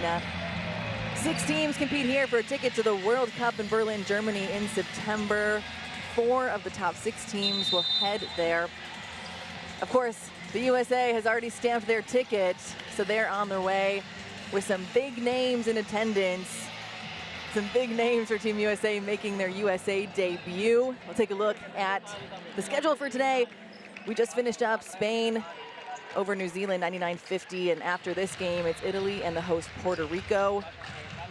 6 teams compete here for a ticket to the World Cup in Berlin, Germany in September. 4 of the top 6 teams will head there. Of course, the USA has already stamped their ticket, so they're on their way with some big names in attendance. Some big names for Team USA making their USA debut. We'll take a look at the schedule for today. We just finished up Spain over New Zealand, 99-50, and after this game, it's Italy and the host Puerto Rico.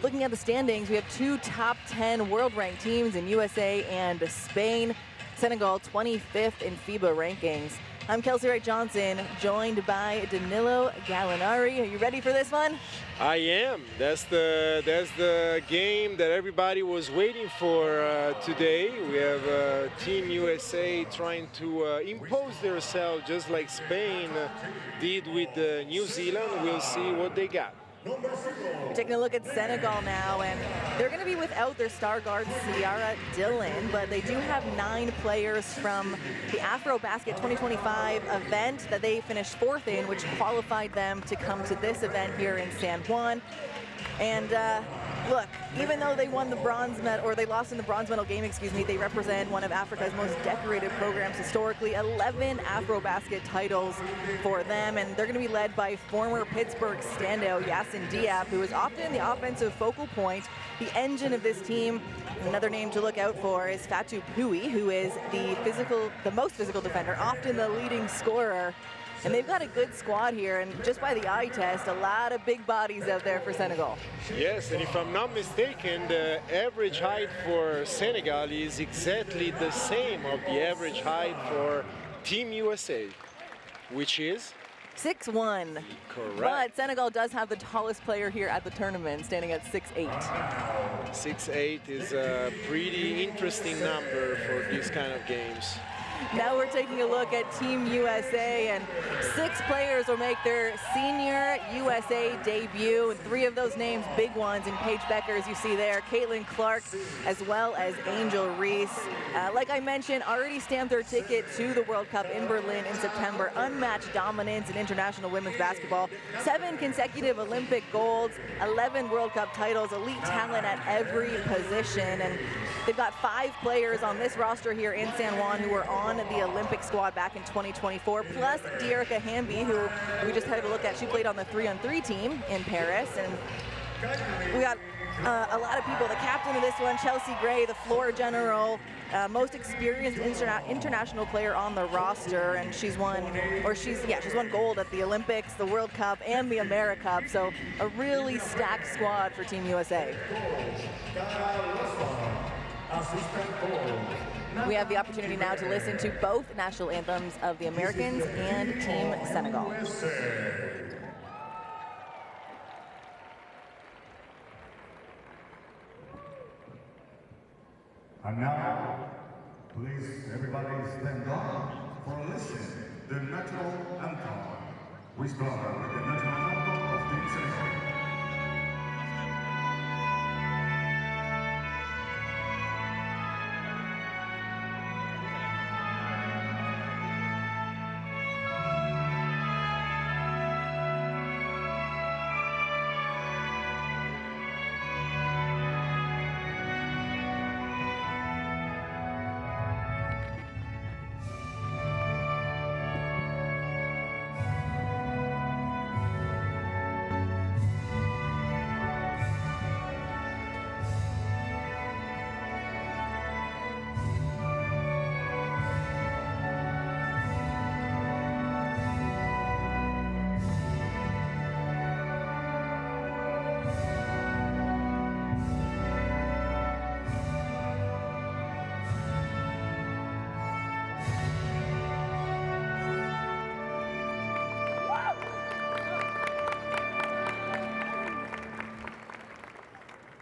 Looking at the standings, we have 2 top 10 world-ranked teams in USA and Spain. Senegal, 25th in FIBA rankings. I'm Kelsey Wright Johnson, joined by Danilo Gallinari. Are you ready for this one? I am. That's the game that everybody was waiting for today. We have Team USA trying to impose themselves just like Spain did with New Zealand. We'll see what they got. We're taking a look at Senegal now, and they're going to be without their star guard, Ciara Dillon, but they do have 9 players from the AfroBasket 2025 event that they finished 4th in, which qualified them to come to this event here in San Juan. And look, even though they won the bronze medal, or they lost in the bronze medal game, excuse me, they represent one of Africa's most decorated programs historically. 11 AfroBasket titles for them, and they're going to be led by former Pittsburgh standout Yacine Diop, who is often the offensive focal point, the engine of this team. Another name to look out for is Fatou Pouy, who is the most physical defender, often the leading scorer. And they've got a good squad here, and just by the eye test, a lot of big bodies out there for Senegal. Yes, and if I'm not mistaken, the average height for Senegal is exactly the same of the average height for Team USA, which is 6'1". Correct. But Senegal does have the tallest player here at the tournament, standing at 6'8". 6'8" is a pretty interesting number for these kind of games. Now we're taking a look at Team USA, and 6 players will make their senior USA debut, and 3 of those names big ones in Paige Becker, as you see there, Caitlin Clark, as well as Angel Reese. Like I mentioned, already stamped their ticket to the World Cup in Berlin in September. Unmatched dominance in international women's basketball. 7 consecutive Olympic golds, 11 World Cup titles, elite talent at every position, and they've got 5 players on this roster here in San Juan who were on the Olympic squad back in 2024, plus Dearica Hamby, who we just had a look at. She played on the 3-on-3 team in Paris, and we got a lot of people. The captain of this one, Chelsea Gray, the floor general, most experienced international player on the roster, and she's won gold at the Olympics, the World Cup, and the AmeriCup. So a really stacked squad for Team USA. We have the opportunity now to listen to both national anthems of the Americans and Team Senegal. And now, please everybody stand up for listening to the national anthem. We start with the national anthem of Team Senegal.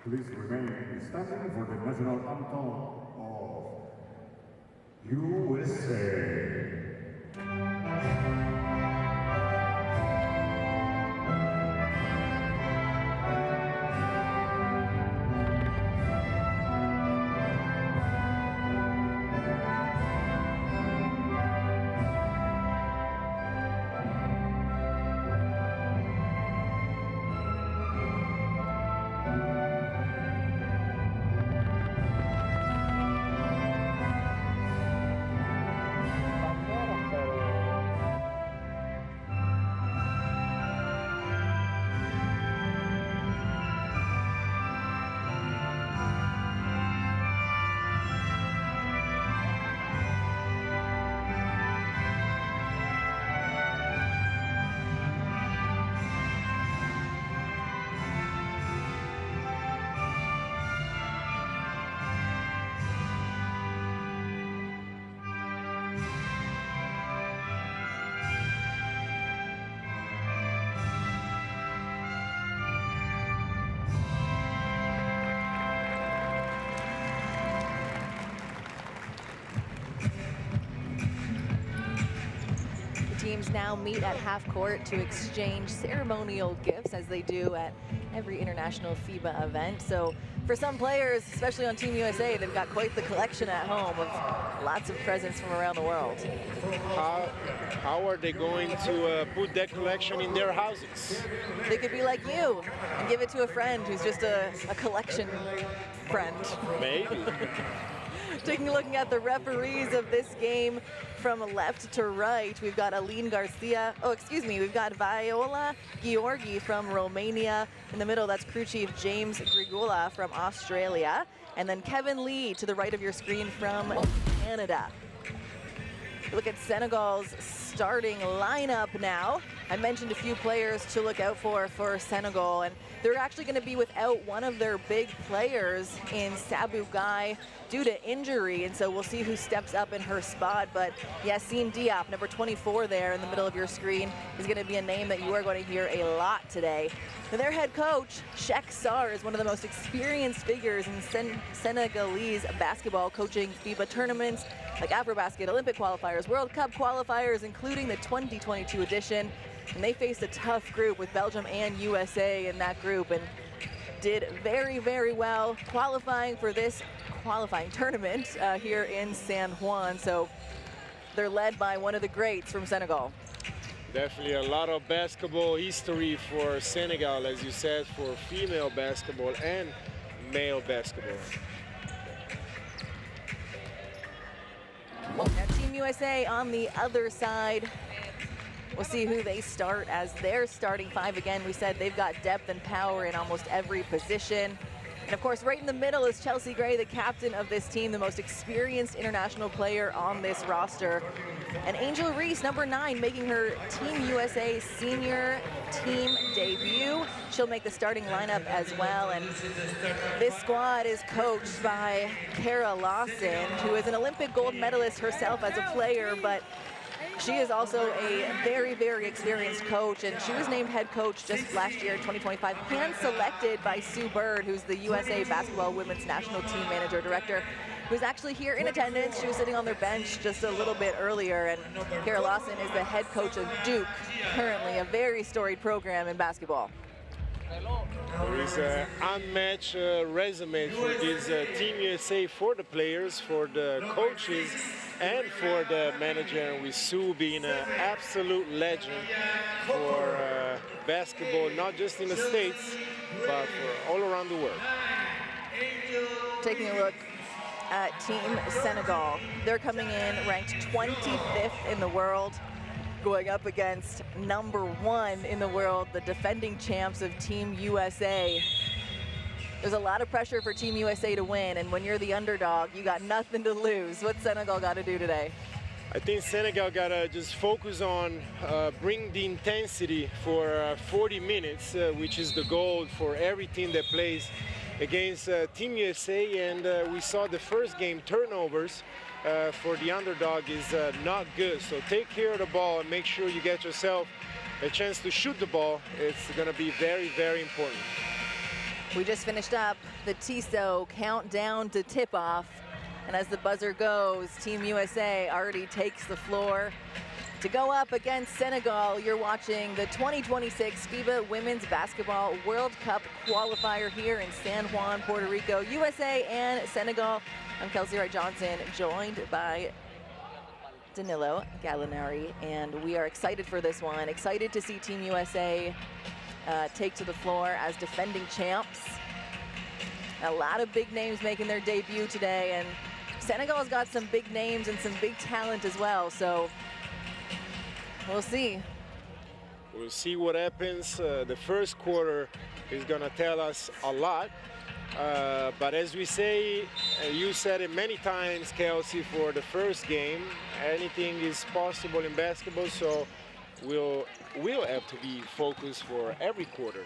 Please remain standing for the national anthem of USA. teams now meet at half court to exchange ceremonial gifts, as they do at every international FIBA event. So for some players, especially on Team USA, they've got quite the collection at home of lots of presents from around the world. How are they going to put that collection in their houses? They could be like you and give it to a friend who's just a collection friend. Maybe. Taking a look at the referees of this game from left to right, we've got Aline Garcia, we've got Viola Gheorghi from Romania. In the middle, that's crew chief James Grigola from Australia. And then Kevin Lee to the right of your screen from Canada. Look at Senegal's starting lineup now. I mentioned a few players to look out for Senegal, and they're actually going to be without one of their big players in Sabou Gai due to injury, and so we'll see who steps up in her spot. But Yassine Diop, number 24 there in the middle of your screen, is going to be a name that you are going to hear a lot today. And their head coach, Cheikh Sarr, is one of the most experienced figures in Senegalese basketball, coaching FIBA tournaments like AfroBasket, Olympic qualifiers, World Cup qualifiers, including the 2022 edition. And they faced a tough group with Belgium and USA in that group and did very, very well qualifying for this qualifying tournament here in San Juan. So they're led by one of the greats from Senegal. Definitely a lot of basketball history for Senegal, as you said, for female basketball and male basketball. Now Team USA on the other side. We'll see who they start as their starting five. Again, we said they've got depth and power in almost every position. And of course, right in the middle is Chelsea Gray, the captain of this team, the most experienced international player on this roster. And Angel Reese, number 9, making her Team USA senior team debut. She'll make the starting lineup as well. And this squad is coached by Kara Lawson, who is an Olympic gold medalist herself as a player, but she is also a very, very experienced coach, and she was named head coach just last year, 2025, hand-selected by Sue Bird, who's the USA Basketball Women's National Team Manager Director, who's actually here in attendance. She was sitting on their bench just a little bit earlier, and Kara Lawson is the head coach of Duke, currently a very storied program in basketball. There is an unmatched resume for this Team USA, for the players, for the coaches, and for the manager, with Sue being an absolute legend for basketball, not just in the States, but for all around the world. Taking a look at Team Senegal. They're coming in ranked 25th in the world, going up against number 1 in the world, the defending champs of Team USA. There's a lot of pressure for Team USA to win, and when you're the underdog, you got nothing to lose. What's Senegal got to do today? I think Senegal got to just focus on bring the intensity for 40 minutes, which is the goal for every team that plays against Team USA. And we saw the first game, turnovers for the underdog is not good. So take care of the ball and make sure you get yourself a chance to shoot the ball. It's going to be very, very important. We just finished up the TISO countdown to tip-off. And as the buzzer goes, Team USA already takes the floor to go up against Senegal. You're watching the 2026 FIBA Women's Basketball World Cup qualifier here in San Juan, Puerto Rico. USA and Senegal. I'm Kelsey Wright-Johnson, joined by Danilo Gallinari, and we are excited for this one. Excited to see Team USA take to the floor as defending champs. A lot of big names making their debut today, and Senegal's got some big names and some big talent as well, so we'll see. We'll see what happens. The first quarter is going to tell us a lot. But as we say, you said it many times, Kelsey, for the first game, anything is possible in basketball, so we'll have to be focused for every quarter.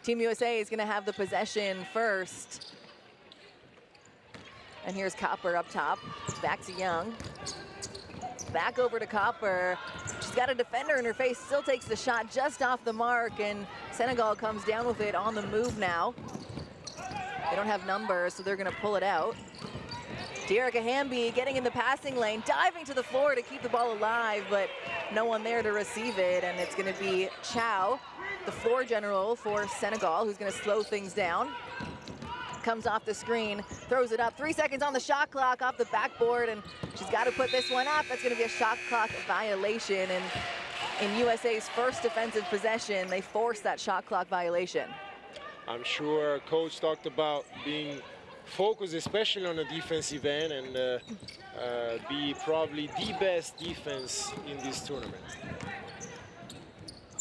Team USA is going to have the possession first. And here's Copper up top. Back to Young. Back over to Copper. She's got a defender in her face, still takes the shot just off the mark, and Senegal comes down with it on the move now. They don't have numbers, so they're going to pull it out. Dearica Hamby getting in the passing lane, diving to the floor to keep the ball alive, but no one there to receive it, and it's going to be Chow, the floor general for Senegal, who's going to slow things down. Comes off the screen, throws it up, 3 seconds on the shot clock off the backboard, and she's got to put this one up. That's going to be a shot clock violation, and in USA's first defensive possession, they forced that shot clock violation. I'm sure coach talked about being focused, especially on the defensive end, and be probably the best defense in this tournament.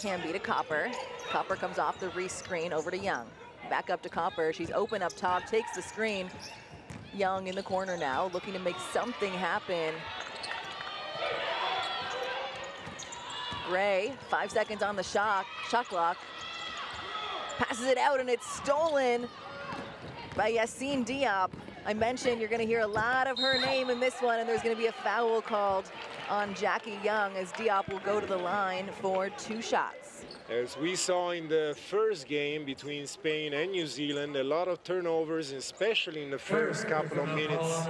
Hamby to Copper. Copper comes off the Reese screen over to Young. Back up to Copper. She's open up top, takes the screen. Young in the corner now, looking to make something happen. Gray, 5 seconds on the shot clock. Passes it out, and it's stolen by Yassine Diop. I mentioned you're going to hear a lot of her name in this one, and there's going to be a foul called on Jackie Young as Diop will go to the line for 2 shots. As we saw in the first game between Spain and New Zealand, a lot of turnovers, especially in the first couple of minutes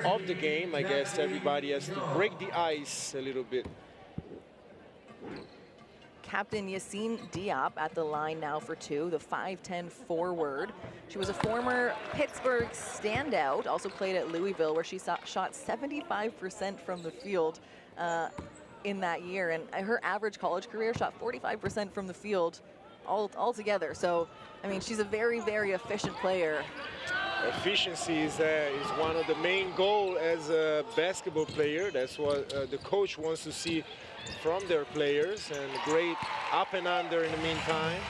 of the game. I guess everybody has to break the ice a little bit. Captain Yassine Diop at the line now for 2, the 5'10" forward. She was a former Pittsburgh standout, also played at Louisville, where she shot 75% from the field in that year. And her average college career shot 45% from the field altogether. So, I mean, she's a very, very efficient player. Efficiency is one of the main goals as a basketball player. That's what the coach wants to see from their players, and great up and under in the meantime.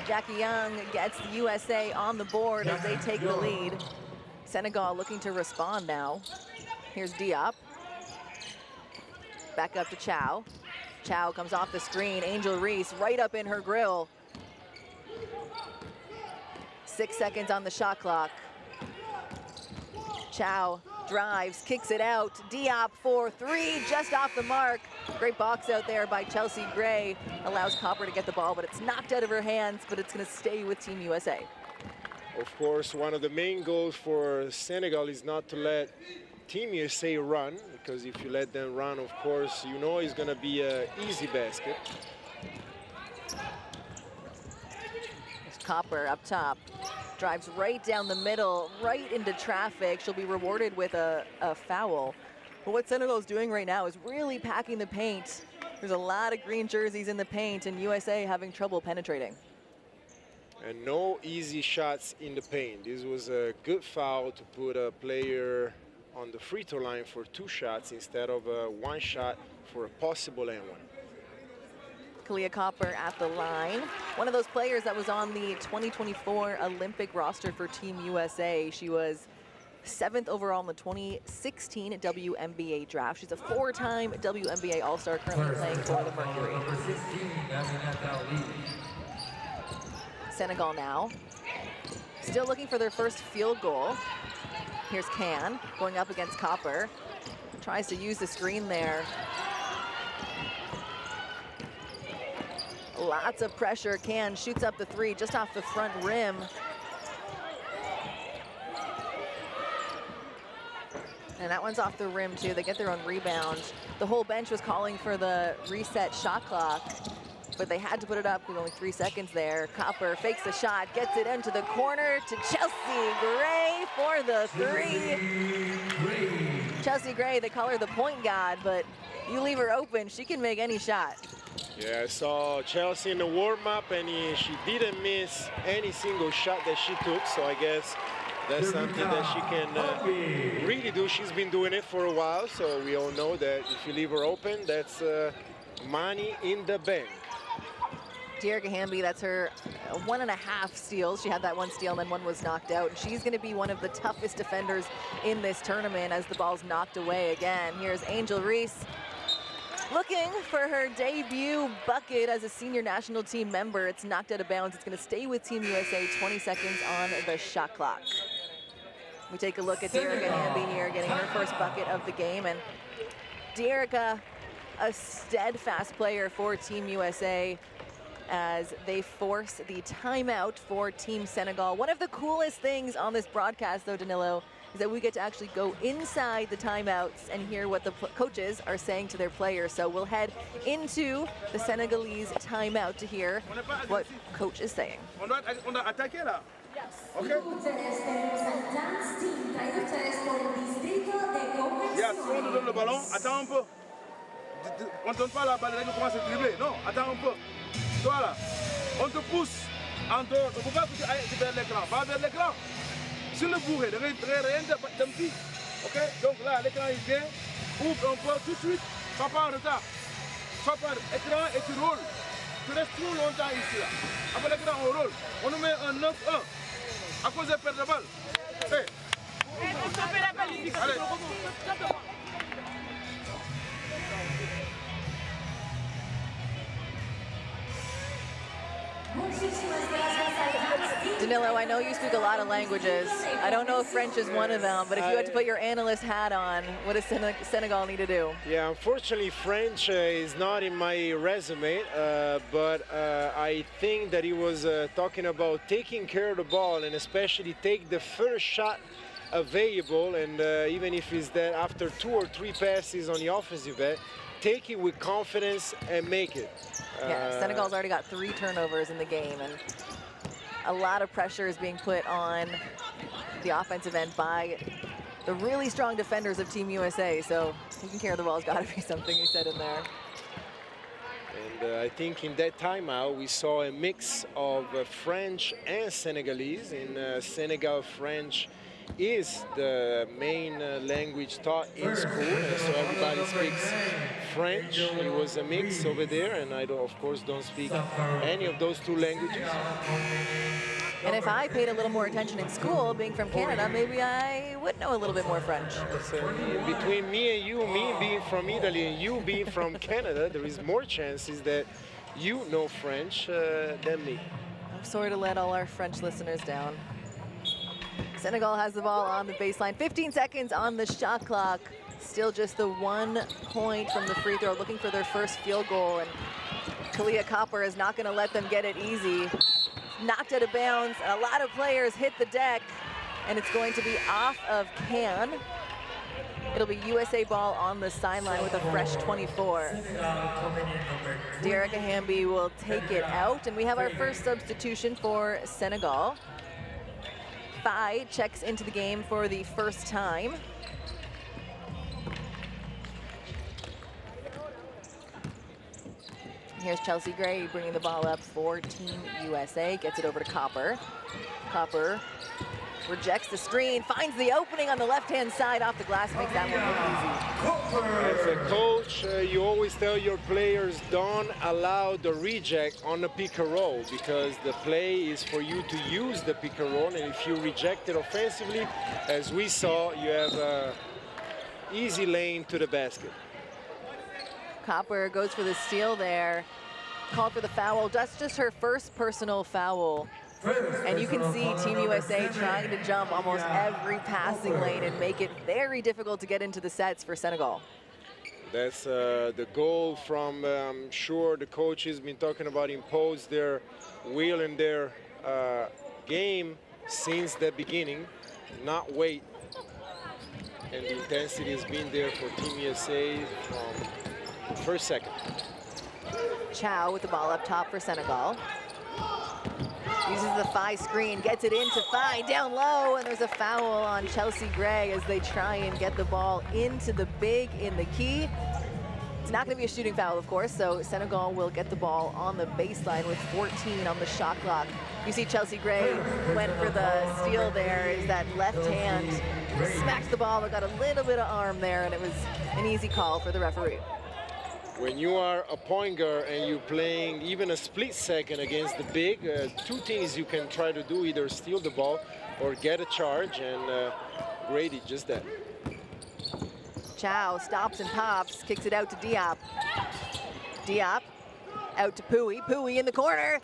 Jackie Young gets the USA on the board as they take the lead. Senegal looking to respond now. Here's Diop. Back up to Chow. Chow comes off the screen. Angel Reese right up in her grill. 6 seconds on the shot clock. Chow drives, kicks it out. Diop for 3, just off the mark. Great box out there by Chelsea Gray. Allows Copper to get the ball, but it's knocked out of her hands, but it's going to stay with Team USA. Of course, one of the main goals for Senegal is not to let Team USA run, because if you let them run, of course, you know it's going to be an easy basket. There's Copper up top. Drives right down the middle, right into traffic. She'll be rewarded with a foul. But what Senegal is doing right now is really packing the paint. There's a lot of green jerseys in the paint, and USA having trouble penetrating. And no easy shots in the paint. This was a good foul to put a player on the free throw line for 2 shots instead of 1 shot for a possible and 1. Kalia Copper at the line. One of those players that was on the 2024 Olympic roster for Team USA. She was 7th overall in the 2016 WNBA draft. She's a 4-time WNBA All-Star, currently playing for the Mercury. Senegal now. Still looking for their first field goal. Here's Can going up against Copper. Tries to use the screen there. Lots of pressure. Can shoots up the 3 just off the front rim. And that one's off the rim too. They get their own rebound. The whole bench was calling for the reset shot clock, but they had to put it up with only 3 seconds there. Copper fakes the shot, gets it into the corner to Chelsea Gray for the 3. Chelsea Gray, they call her the point god, but you leave her open, she can make any shot. Yeah, I saw Chelsea in the warm-up, and she didn't miss any single shot that she took, so I guess that's something that she can really do. She's been doing it for a while, so we all know that if you leave her open, that's money in the bank. Dearica Hamby, that's her 1.5 steals. She had that 1 steal, and then 1 was knocked out. She's going to be one of the toughest defenders in this tournament as the ball's knocked away again. Here's Angel Reese, looking for her debut bucket as a senior national team member. It's knocked out of bounds. It's going to stay with Team USA. 20 seconds on the shot clock. We take a look at Dearica Hamby here, getting her first bucket of the game. And Dearica, a steadfast player for Team USA as they force the timeout for Team Senegal. One of the coolest things on this broadcast, though, Danilo, is that we get to actually go inside the timeouts and hear what the coaches are saying to their players. So we'll head into the Senegalese timeout to hear what coach is saying. On a attaqué là. Yes. Okay. Yes, on te donne le ballon, attends un peu. On ne donne pas la balle, là, on commence à dribbler. Non, attends un peu. Toi là, on te pousse en dehors. On ne peut pas aller vers l'écran. Va vers l'écran. Sur le bourré, rien de petit. Ok? Donc là, l'écran il vient. Ouvre un peu tout de suite. Sois pas en retard. Sois pas écran et tu roules. Tu restes trop longtemps ici là. Après l'écran, on roule. On nous met un 9-1. À cause de perdre la balle. Hey. Allez. Danilo, I know you speak a lot of languages. I don't know if French is one of them, but if you had to put your analyst hat on, what does Senegal need to do? Yeah, unfortunately, French is not in my resume, but I think that he was talking about taking care of the ball and especially take the first shot available, and even if it's that after 2 or 3 passes on the offensive end, take it with confidence and make it. Yeah, Senegal's already got 3 turnovers in the game, and a lot of pressure is being put on the offensive end by the really strong defenders of Team USA. So taking care of the ball has got to be something he said in there. And I think in that timeout we saw a mix of French and Senegalese. In Senegal, French is the main language taught in school, and so everybody speaks French. It was a mix over there, and I of course don't speak any of those 2 languages. And if I paid a little more attention in school, being from Canada, maybe I would know a little bit more French. Between me and you, me being from Italy and you being from Canada, there is more chances that you know French than me. I'm sorry to let all our French listeners down. Senegal has the ball on the baseline. 15 seconds on the shot clock. Still just the 1 point from the free throw, looking for their first field goal. And Kalia Copper is not going to let them get it easy. Knocked out of bounds. A lot of players hit the deck, and it's going to be off of Can. It'll be USA ball on the sideline with a fresh 24. Derek Ahambi will take it out, and we have our first substitution for Senegal. Faye checks into the game for the first time. Here's Chelsea Gray bringing the ball up for Team USA. Gets it over to Copper. Copper rejects the screen, finds the opening on the left-hand side off the glass, makes that one look easy. As a coach, you always tell your players don't allow the reject on the pick and roll, because the play is for you to use the pick and roll, and if you reject it offensively, as we saw, you have an easy lane to the basket. Copper goes for the steal there. Called for the foul. That's just her first personal foul. And you can see Team USA trying to jump almost every passing lane and make it very difficult to get into the sets for Senegal. That's the goal from, I'm sure the coach has been talking about impose their will in their game since the beginning, not wait. And the intensity has been there for Team USA from first second. Chow with the ball up top for Senegal. Uses the Faye screen, gets it into Faye, down low, and there's a foul on Chelsea Gray as they try and get the ball into the big in the key. It's not going to be a shooting foul, of course, so Senegal will get the ball on the baseline with 14 on the shot clock. You see Chelsea Gray went for the steal there, is that left hand, smacked the ball, but got a little bit of arm there, and it was an easy call for the referee. When you are a point guard and you're playing even a split second against the big, 2 things you can try to do, either steal the ball or get a charge, and Gray did just that. Chow stops and pops, kicks it out to Diop. Diop out to Pui. Pui in the corner.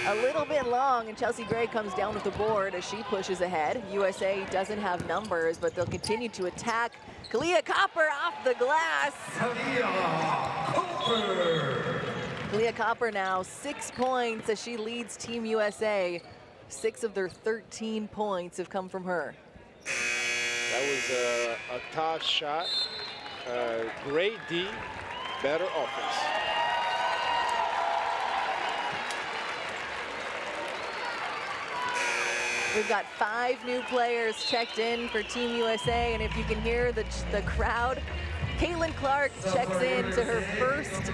A little bit long, and Chelsea Gray comes down with the board as she pushes ahead. USA doesn't have numbers, but they'll continue to attack. Kalia Copper off the glass. Kalia Copper now 6 points as she leads Team USA. 6 of their 13 points have come from her. That was a tough shot. Great D, better offense. We've got 5 new players checked in for Team USA, and if you can hear the crowd, Caitlin Clark checks in to her first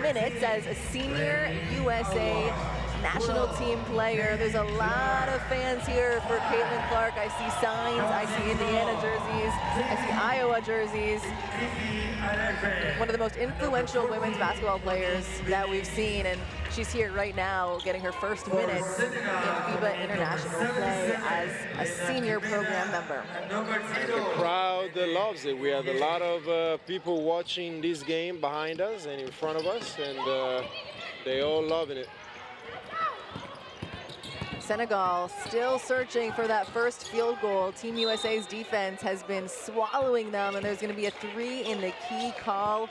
minutes as a senior USA national team player. There's a lot of fans here for Caitlin Clark. I see signs, I see Indiana jerseys, I see Iowa jerseys. One of the most influential women's basketball players that we've seen, and she's here right now getting her first minutes in FIBA international play as a senior program member. The crowd loves it. We have a lot of people watching this game behind us and in front of us, and they all loving it. Senegal still searching for that first field goal. Team USA's defense has been swallowing them, and there's going to be a 3 in the key call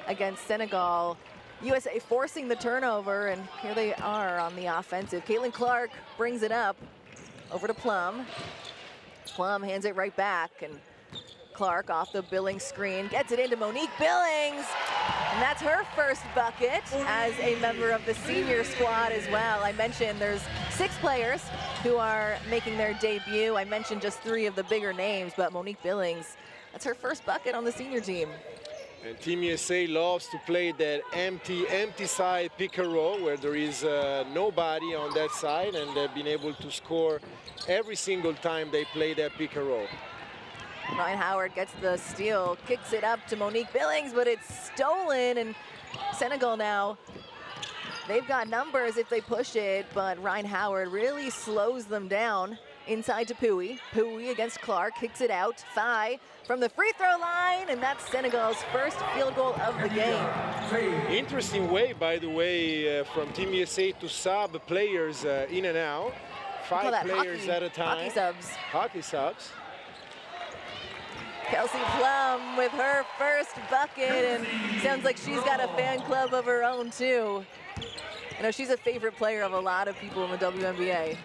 against Senegal. USA forcing the turnover, and here they are on the offensive. Caitlin Clark brings it up over to Plum. Plum hands it right back, and Clark off the Billings screen gets it into Monique Billings, and that's her first bucket as a member of the senior squad as well. I mentioned there's 6 players who are making their debut. I mentioned just 3 of the bigger names, but Monique Billings, that's her first bucket on the senior team. And Team USA loves to play that empty side pick and roll where there is nobody on that side, and they've been able to score every single time they play that pick and roll. Ryan Howard gets the steal, kicks it up to Monique Billings, but it's stolen, and Senegal now, they've got numbers if they push it, but Ryan Howard really slows them down. Inside to Pui. Pui against Clark, kicks it out. Fai from the free throw line, and that's Senegal's first field goal of the game. Interesting way, by the way, from Team USA to sub players in and out. 5 players at a time. Hockey subs. Hockey subs. Kelsey Plum with her first bucket, and sounds like she's got a fan club of her own too. You know, she's a favorite player of a lot of people in the WNBA.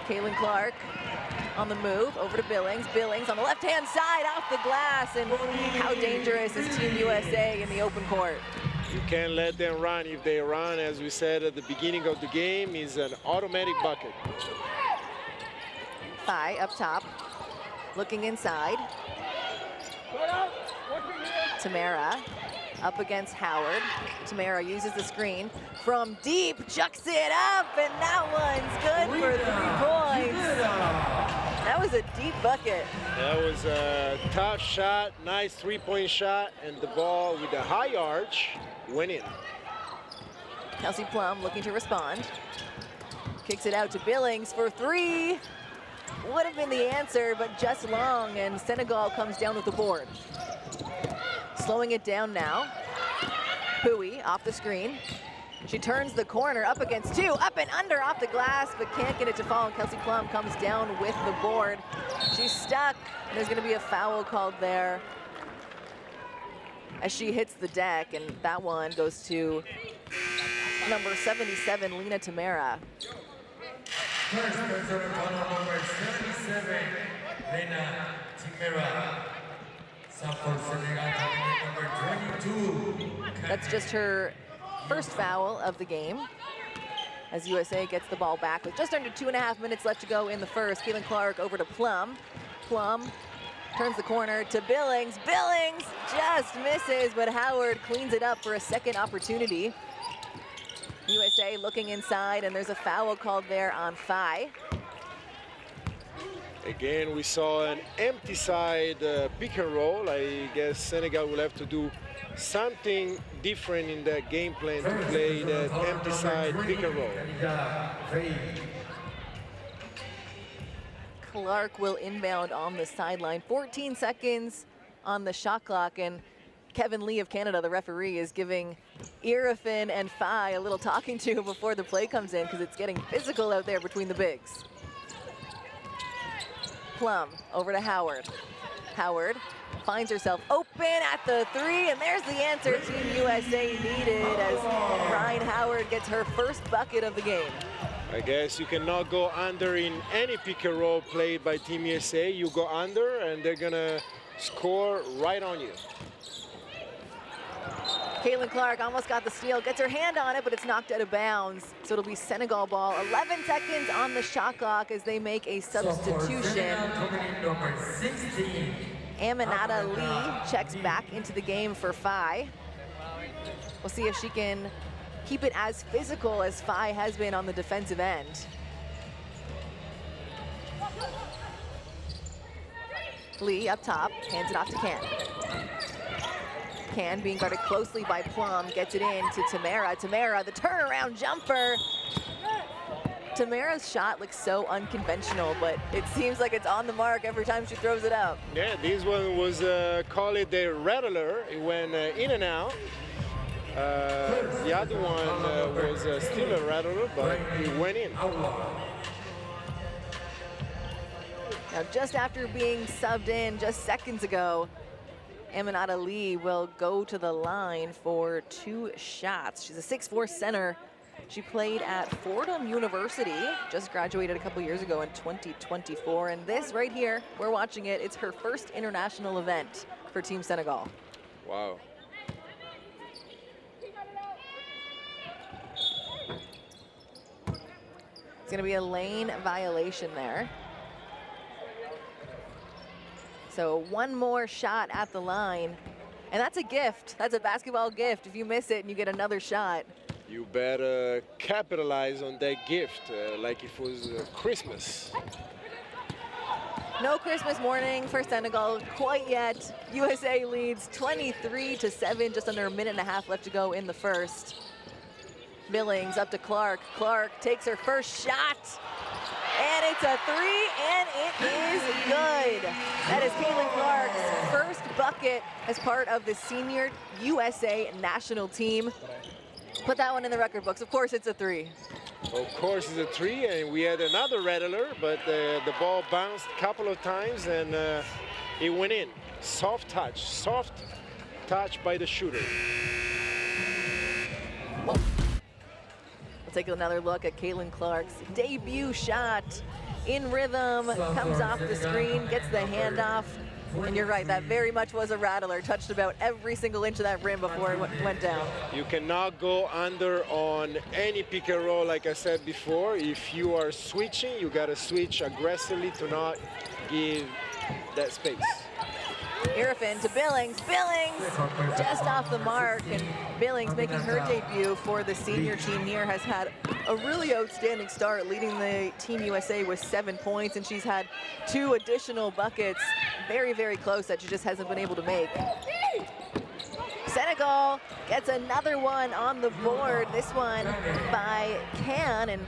Caitlin Clark on the move, over to Billings. Billings on the left-hand side, off the glass, and how dangerous is Team USA in the open court? You can't let them run. If they run, as we said at the beginning of the game, is an automatic bucket. Fai up top, looking inside. Tamara up against Howard. Tamara uses the screen from deep, chucks it up, and that one's good for 3 points. That was a deep bucket. That was a tough shot, nice 3-point shot, and the ball with the high arch went in. Kelsey Plum looking to respond. Kicks it out to Billings for 3. Would have been the answer, but just long, and Senegal comes down with the board. Slowing it down now. Pui off the screen. She turns the corner up against 2, up and under off the glass, but can't get it to fall, and Kelsey Plum comes down with the board. She's stuck, and there's gonna be a foul called there as she hits the deck, and that one goes to number 77, Lena Tamara. First, number 77, Lena Tamara. That's just her first foul of the game as USA gets the ball back with just under 2.5 minutes left to go in the first. Caitlin Clark over to Plum. Plum turns the corner to Billings. Billings just misses, but Howard cleans it up for a second opportunity. USA looking inside, and there's a foul called there on Fai. Again, we saw an empty side pick and roll. I guess Senegal will have to do something different in that game plan to play that empty side pick and roll. Clark will inbound on the sideline. 14 seconds on the shot clock, and Kevin Lee of Canada, the referee, is giving Irafin and Fai a little talking to before the play comes in because it's getting physical out there between the bigs. Plum over to Howard. Howard finds herself open at the 3, and there's the answer Team USA needed as Ryan Howard gets her first bucket of the game. I guess you cannot go under in any pick and roll played by Team USA. You go under and they're gonna score right on you. Caitlin Clark almost got the steal, gets her hand on it, but it's knocked out of bounds. So it'll be Senegal ball. 11 seconds on the shot clock as they make a substitution. Number 16. Aminata Lee checks back into the game for Phi. We'll see if she can keep it as physical as Phi has been on the defensive end. Lee up top, hands it off to Can. Can being guarded closely by Plum, gets it in to Tamara. Tamara, the turnaround jumper. Tamara's shot looks so unconventional, but it seems like it's on the mark every time she throws it up. Yeah, this one was, call it the rattler. It went in and out. The other one was still a rattler, but it went in. Now, just after being subbed in just seconds ago, Aminata Lee will go to the line for 2 shots. She's a 6'4" center. She played at Fordham University, just graduated a couple years ago in 2024. And this right here, we're watching it, it's her first international event for Team Senegal. Wow. It's gonna be a lane violation there. So one more shot at the line, and that's a gift. That's a basketball gift. If you miss it and you get another shot. You better capitalize on that gift like if it was Christmas. No Christmas morning for Senegal quite yet. USA leads 23-7, just under a minute and a half left to go in the first. Billings up to Clark. Clark takes her first shot. And it's a 3, and it is good. That is Caitlin Clark's first bucket as part of the senior USA national team. Put that one in the record books. Of course, it's a 3. Of course, it's a 3, and we had another rattler, but the ball bounced a couple of times, and it went in. Soft touch by the shooter. We'll take another look at Caitlin Clark's debut shot. In rhythm, comes off the screen, gets the handoff. And you're right, that very much was a rattler. Touched about every single inch of that rim before it went down. You cannot go under on any pick and roll, like I said before. If you are switching, you gotta switch aggressively to not give that space. Irfin to Billings. Billings just off the mark, and Billings making her debut for the senior team here has had a really outstanding start, leading the Team USA with 7 points, and she's had 2 additional buckets, very, very close, that she just hasn't been able to make. Senegal gets another one on the board, this one by Can, and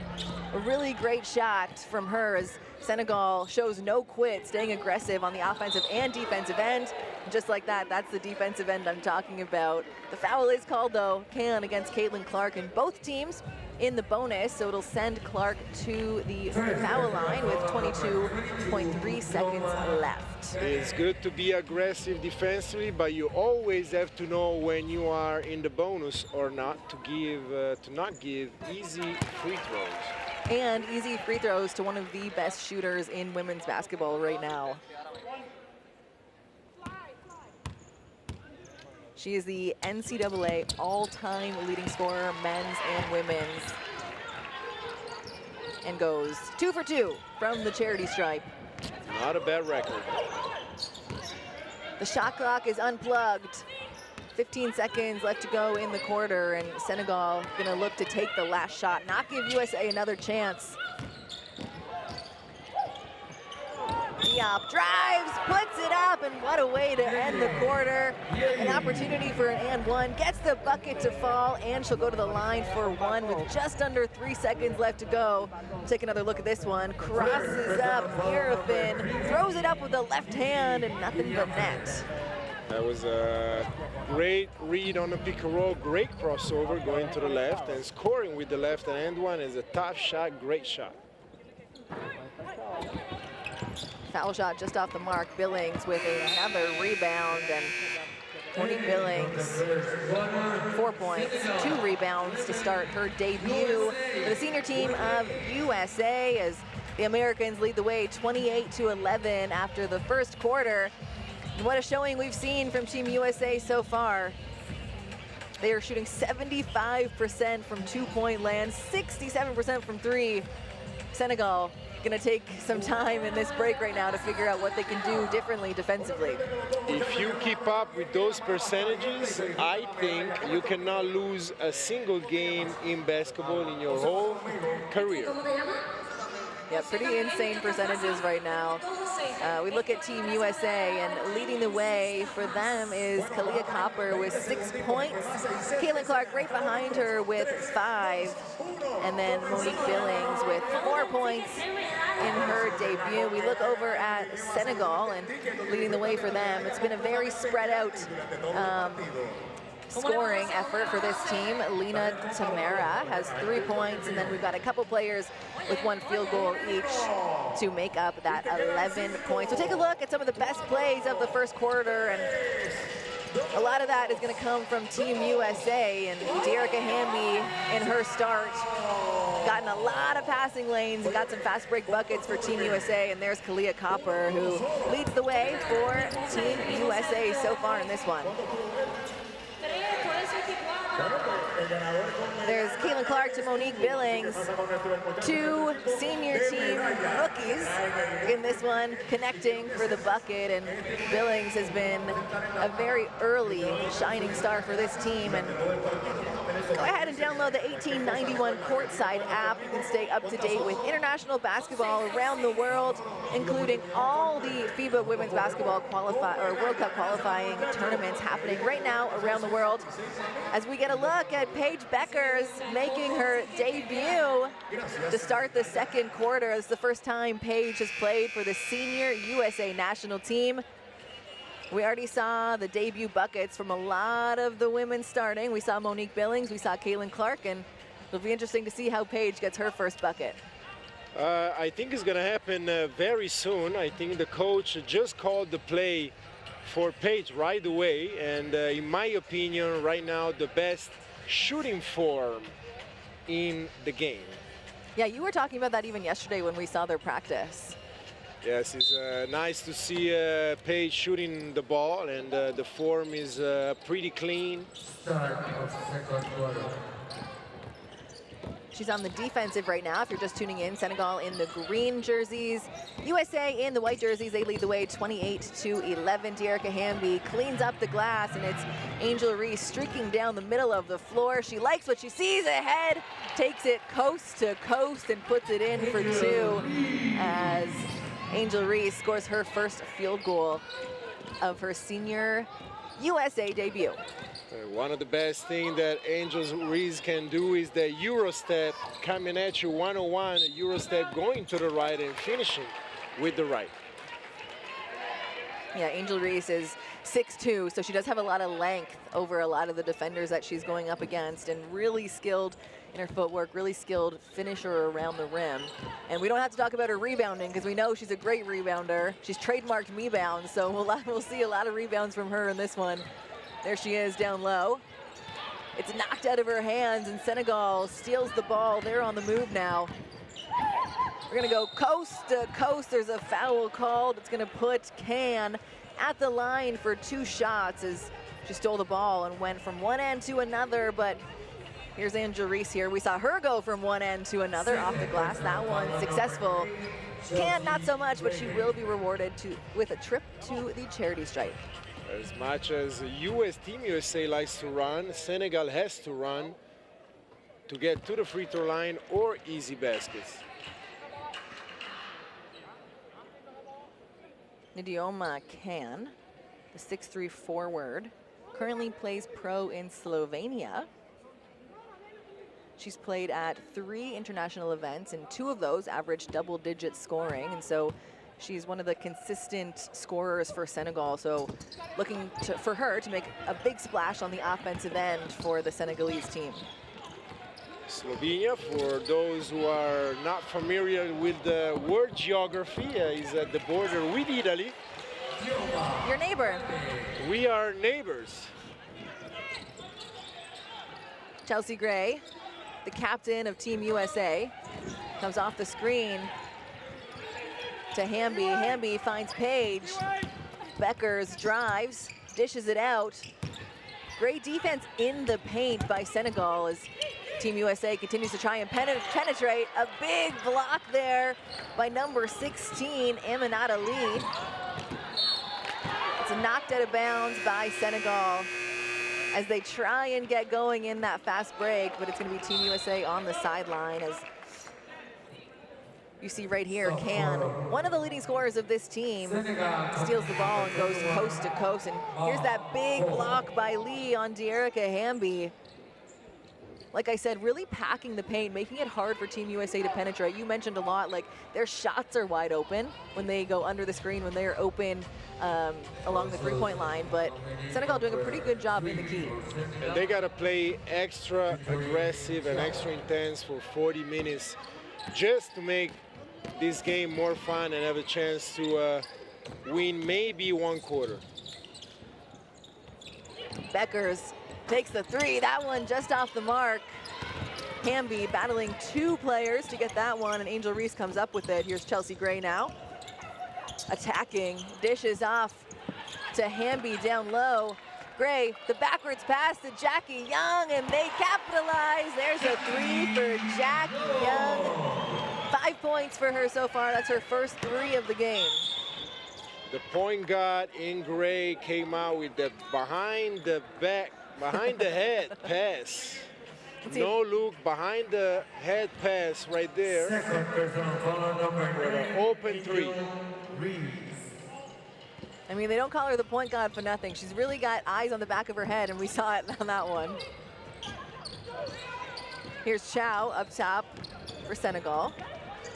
a really great shot from her as Senegal shows no quit, staying aggressive on the offensive and defensive end. Just like that, that's the defensive end I'm talking about. The foul is called, though, Can against Caitlin Clark, and both teams in the bonus, so it'll send Clark to the foul line with 22.3 seconds left. It's good to be aggressive defensively, but you always have to know when you are in the bonus or not to not give easy free throws. And easy free throws to one of the best shooters in women's basketball right now. She is the NCAA all-time leading scorer, men's and women's. And goes 2 for 2 from the charity stripe. Not a bad record. The shot clock is unplugged. 15 seconds left to go in the quarter, and Senegal gonna look to take the last shot, not give USA another chance. Diop drives, puts it up, and what a way to end the quarter. An opportunity for an and one, gets the bucket to fall, and she'll go to the line for 1 with just under 3 seconds left to go. Take another look at this one, crosses up, Irfin, throws it up with the left hand, and nothing but net. That was a great read on the pick and roll, great crossover going to the left, and scoring with the left and one is a tough shot, great shot. Foul shot just off the mark. Billings with another rebound, and Monique Billings, 4 points, 2 rebounds to start her debut for the senior team of USA as the Americans lead the way 28-11 after the first quarter. And what a showing we've seen from Team USA so far. They are shooting 75% from two-point land, 67% from three. Senegal gonna take some time in this break right now to figure out what they can do differently defensively. If you keep up with those percentages, I think you cannot lose a single game in basketball in your whole career. Yeah, pretty insane percentages right now. We look at Team USA, and leading the way for them is Kalia Copper with 6 points. Caitlin Clark right behind her with 5. And then Monique Billings with 4 points in her debut. We look over at Senegal, and leading the way for them. It's been a very spread out scoring effort for this team. Lena Tamara has 3 points, and then we've got a couple players with 1 field goal each to make up that 11 points. So take a look at some of the best plays of the first quarter, and a lot of that is going to come from Team USA, and Dearica Hamby in her start gotten a lot of passing lanes and got some fast break buckets for Team USA, and there's Kalia Copper who leads the way for Team USA so far in this one. There's Caitlin Clark to Monique Billings, 2 senior team rookies in this one connecting for the bucket, and Billings has been a very early shining star for this team. And go ahead and download the 1891 Courtside app. You can stay up to date with international basketball around the world, including all the FIBA Women's Basketball World Cup qualifying tournaments happening right now around the world. As we get a look at Paige Beckers making her debut to start the second quarter. It's the first time Paige has played for the senior USA national team. We already saw the debut buckets from a lot of the women starting. We saw Monique Billings, we saw Caitlin Clark, and it'll be interesting to see how Paige gets her first bucket. I think it's going to happen very soon. I think the coach just called the play for Paige right away, and in my opinion, right now, the best shooting form in the game. Yeah, you were talking about that even yesterday when we saw their practice. Yes, it's nice to see Paige shooting the ball, and the form is pretty clean. Start of second quarter. She's on the defensive right now. If you're just tuning in, Senegal in the green jerseys, USA in the white jerseys. They lead the way 28-11. Dearica Hamby cleans up the glass, and it's Angel Reese streaking down the middle of the floor. She likes what she sees ahead, takes it coast to coast, and puts it in for 2 as Angel Reese scores her first field goal of her senior USA debut. One of the best things that Angel Reese can do is the Euro step, coming at you one-on-one, Euro step going to the right and finishing with the right. Yeah, Angel Reese is 6'2", so she does have a lot of length over a lot of the defenders that she's going up against, and really skilled in her footwork, really skilled finisher around the rim. And we don't have to talk about her rebounding because we know she's a great rebounder. She's trademarked me-bound, so we'll see a lot of rebounds from her in this one. There she is down low. It's knocked out of her hands, and Senegal steals the ball. They're on the move now. We're gonna go coast to coast. There's a foul called. It's gonna put Can at the line for 2 shots as she stole the ball and went from one end to another, but here's Angel Reese here. We saw her go from one end to another off the glass. That one successful. Can not so much, but she will be rewarded with a trip to the charity stripe. As much as Team USA likes to run, Senegal has to run to get to the free throw line or easy baskets. Nidioma Can, the 6'3" forward, currently plays pro in Slovenia. She's played at 3 international events, and 2 of those averaged double-digit scoring, and so she's one of the consistent scorers for Senegal, so looking for her to make a big splash on the offensive end for the Senegalese team. Slovenia, for those who are not familiar with the word geography, is at the border with Italy. your neighbor. We are neighbors. Chelsea Gray, the captain of Team USA, comes off the screen to Hamby. Hamby finds Page. Beckers drives, dishes it out. Great defense in the paint by Senegal as Team USA continues to try and penetrate. A big block there by number 16, Aminata Lee. It's knocked out of bounds by Senegal as they try and get going in that fast break, but it's going to be Team USA on the sideline. As you see right here, Can, one of the leading scorers of this team, steals the ball and goes coast to coast. And here's that big block by Lee on De'Erica Hamby. Like I said, really packing the paint, making it hard for Team USA to penetrate. You mentioned a lot, like their shots are wide open when they go under the screen, when they're open along the three-point line. But Senegal doing a pretty good job in the key. And they got to play extra aggressive and extra intense for 40 minutes just to make this game more fun and have a chance to win maybe one quarter. Beckers takes the three, that one just off the mark. Hamby battling two players to get that one, and Angel Reese comes up with it. Here's Chelsea Gray now. Attacking, dishes off to Hamby down low. Gray, the backwards pass to Jackie Young, and they capitalize. There's a three for Jackie Young. 5 points for her so far. That's her first three of the game. The point guard in Gray came out with the behind the head pass. No look, behind the head pass right there. Second personal foul, number 9. Open three. I mean, they don't call her the point guard for nothing. She's really got eyes on the back of her head, and we saw it on that one. Here's Chow up top for Senegal.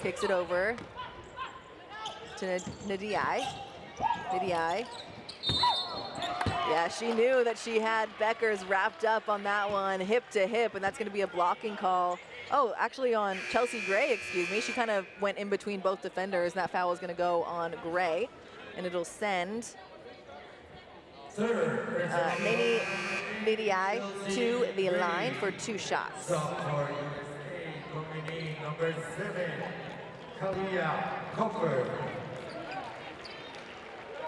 Kicks it over to Ndiaye. Ndiaye. Yeah, she knew that she had Beckers wrapped up on that one, hip to hip, and that's going to be a blocking call. Oh, actually on Chelsea Gray, excuse me. She kind of went in between both defenders, and that foul is going to go on Gray, and it'll send Nene Ndiaye to the line for two shots. Number 7, Kalia Copper.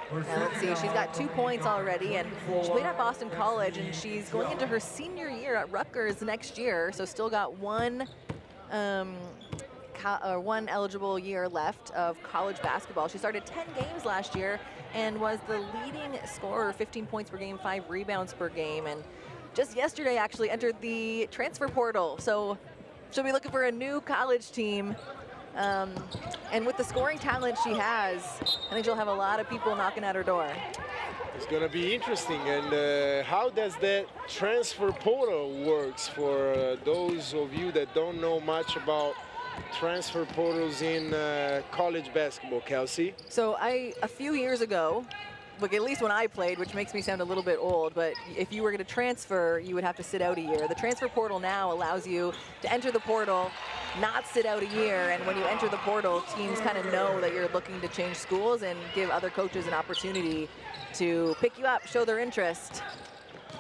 Now let's see, she's got 2 points already, and she played at Boston College, and she's going into her senior year at Rutgers next year, so still got one eligible year left of college basketball. She started 10 games last year and was the leading scorer, 15 points per game, 5 rebounds per game, and just yesterday actually entered the transfer portal, so she'll be looking for a new college team. And with the scoring talent she has, I think she'll have a lot of people knocking at her door. It's going to be interesting. And how does that transfer portal works for those of you that don't know much about transfer portals in college basketball, Kelsey? So a few years ago, look, at least when I played, which makes me sound a little bit old, but if you were going to transfer, you would have to sit out a year. The transfer portal now allows you to enter the portal, not sit out a year, and when you enter the portal, teams kind of know that you're looking to change schools and give other coaches an opportunity to pick you up, show their interest.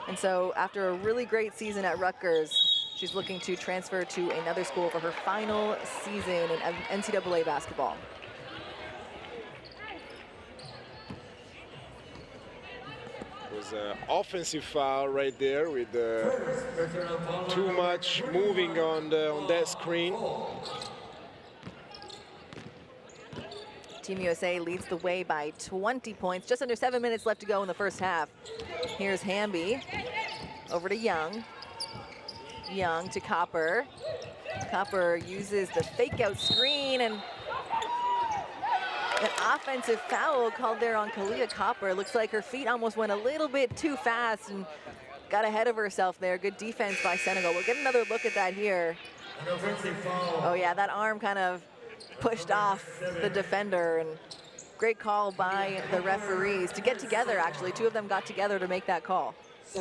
And so after a really great season at Rutgers, she's looking to transfer to another school for her final season in NCAA basketball. Was an offensive foul right there with too much moving on that screen. Team USA leads the way by 20 points. Just under 7 minutes left to go in the first half. Here's Hamby over to Young. Young to Copper. Copper uses the fake out screen, and an offensive foul called there on Kalia Copper. Looks like her feet almost went a little bit too fast and got ahead of herself there. Good defense by Senegal. We'll get another look at that here. Oh yeah, that arm kind of pushed off the defender, and great call by the referees to get together, actually. Two of them got together to make that call.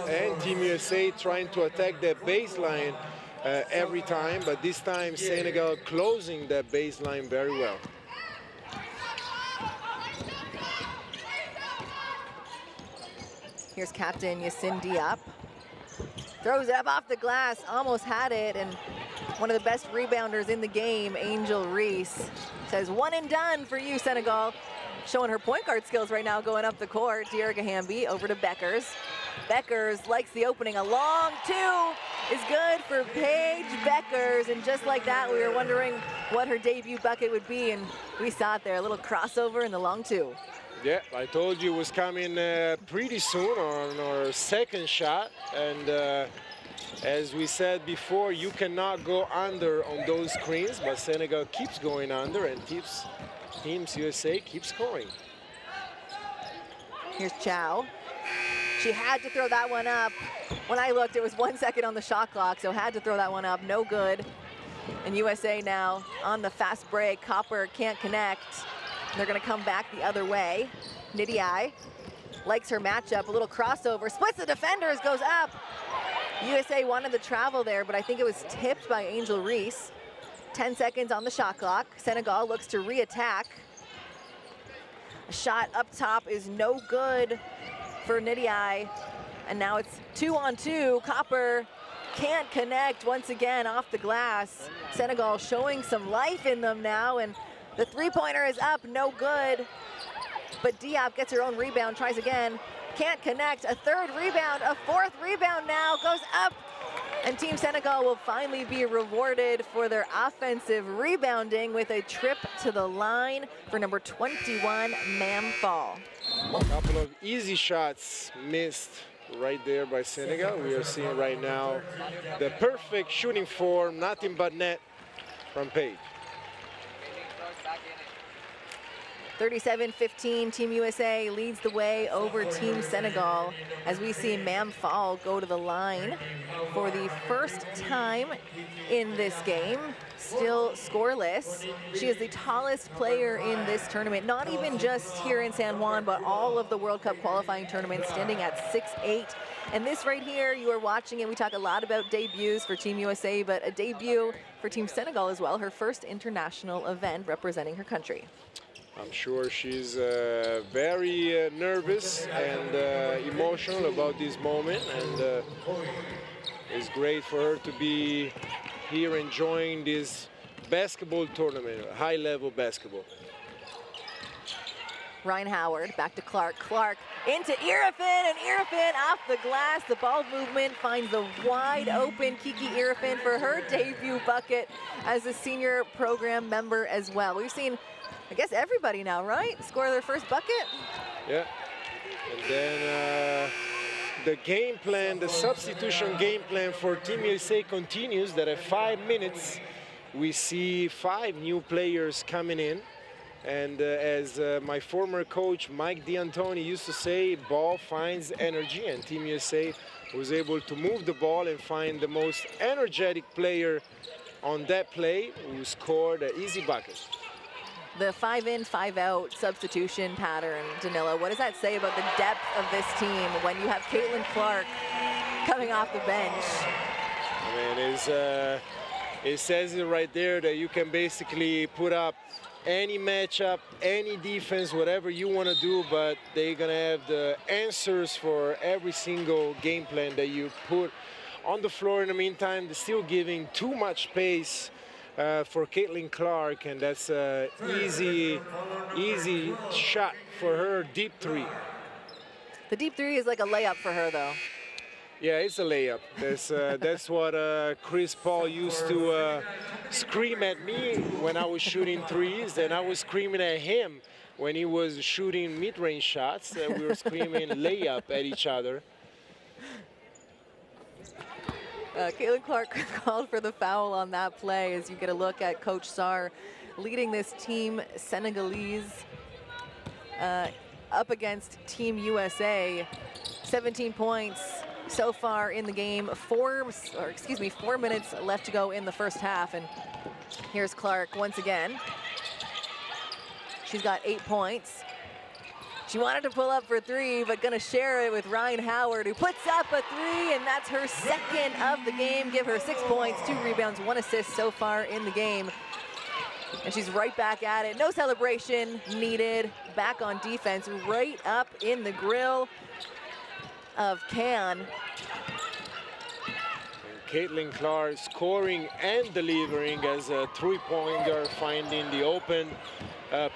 And Team USA trying to attack that baseline every time, but this time Senegal closing that baseline very well. Here's captain Yassine Diop. Throws it up off the glass, almost had it, and one of the best rebounders in the game, Angel Reese, says, one and done for you, Senegal. Showing her point guard skills right now going up the court. Dearica Hamby over to Beckers. Beckers likes the opening. A long two is good for Paige Beckers. And just like that, we were wondering what her debut bucket would be, and we saw it there, a little crossover in the long two. Yeah, I told you it was coming pretty soon on our second shot. And as we said before, you cannot go under on those screens, but Senegal keeps going under, and Team USA keeps scoring. Here's Chow. She had to throw that one up. When I looked, it was 1 second on the shot clock, so had to throw that one up. No good. And USA now on the fast break. Copper can't connect. They're going to come back the other way. Nidiai likes her matchup. A little crossover. Splits the defenders, goes up. USA wanted the travel there, but I think it was tipped by Angel Reese. 10 seconds on the shot clock. Senegal looks to re-attack. A shot up top is no good for Nidiai. And now it's 2-on-2. Copper can't connect once again off the glass. Senegal showing some life in them now, and the three-pointer is up, no good. But Diop gets her own rebound, tries again. Can't connect, a third rebound, a fourth rebound now, goes up. And Team Senegal will finally be rewarded for their offensive rebounding with a trip to the line for number 21, Mam Fall. A couple of easy shots missed right there by Senegal. We are seeing right now the perfect shooting form, nothing but net from Paige. 37-15, Team USA leads the way over Team Senegal as we see Mam Fall go to the line for the first time in this game. Still scoreless. She is the tallest player in this tournament, not even just here in San Juan, but all of the World Cup qualifying tournaments, standing at 6'8". And this right here, you are watching it. We talk a lot about debuts for Team USA, but a debut for Team Senegal as well, her first international event representing her country. I'm sure she's very nervous and emotional about this moment, and it's great for her to be here enjoying this basketball tournament, high-level basketball. Ryan Howard back to Clark. Clark into Irifin, and Irifin off the glass. The ball movement finds the wide open Kiki Irifin for her debut bucket as a senior program member as well. We've seen, I guess, everybody now, right, score their first bucket? Yeah. And then the game plan, the substitution game plan for Team USA continues, that at 5 minutes, we see 5 new players coming in. And as my former coach, Mike D'Antoni, used to say, ball finds energy, and Team USA was able to move the ball and find the most energetic player on that play who scored an easy bucket. The 5-in, 5-out substitution pattern, Danila, what does that say about the depth of this team when you have Caitlin Clark coming off the bench? I mean, it says it right there that you can basically put up any matchup, any defense, whatever you want to do, but they're going to have the answers for every single game plan that you put on the floor. In the meantime, they're still giving too much space for Caitlin Clark, and that's an easy shot for her, deep three. The deep three is like a layup for her, though. Yeah, it's a layup. That's what Chris Paul used to scream at me when I was shooting threes, and I was screaming at him when he was shooting mid-range shots. We were screaming layup at each other. Caitlin Clark called for the foul on that play as you get a look at Coach Sarr leading this team Senegalese up against Team USA. 17 points so far in the game. 4 minutes left to go in the first half, and here's Clark once again. She's got 8 points. She wanted to pull up for 3, but gonna share it with Ryan Howard, who puts up a 3, and that's her second of the game. Give her 6 points, 2 rebounds, 1 assist so far in the game. And she's right back at it. No celebration needed. Back on defense, right up in the grill. of can. And Caitlin Clark scoring and delivering as a three-pointer, finding the open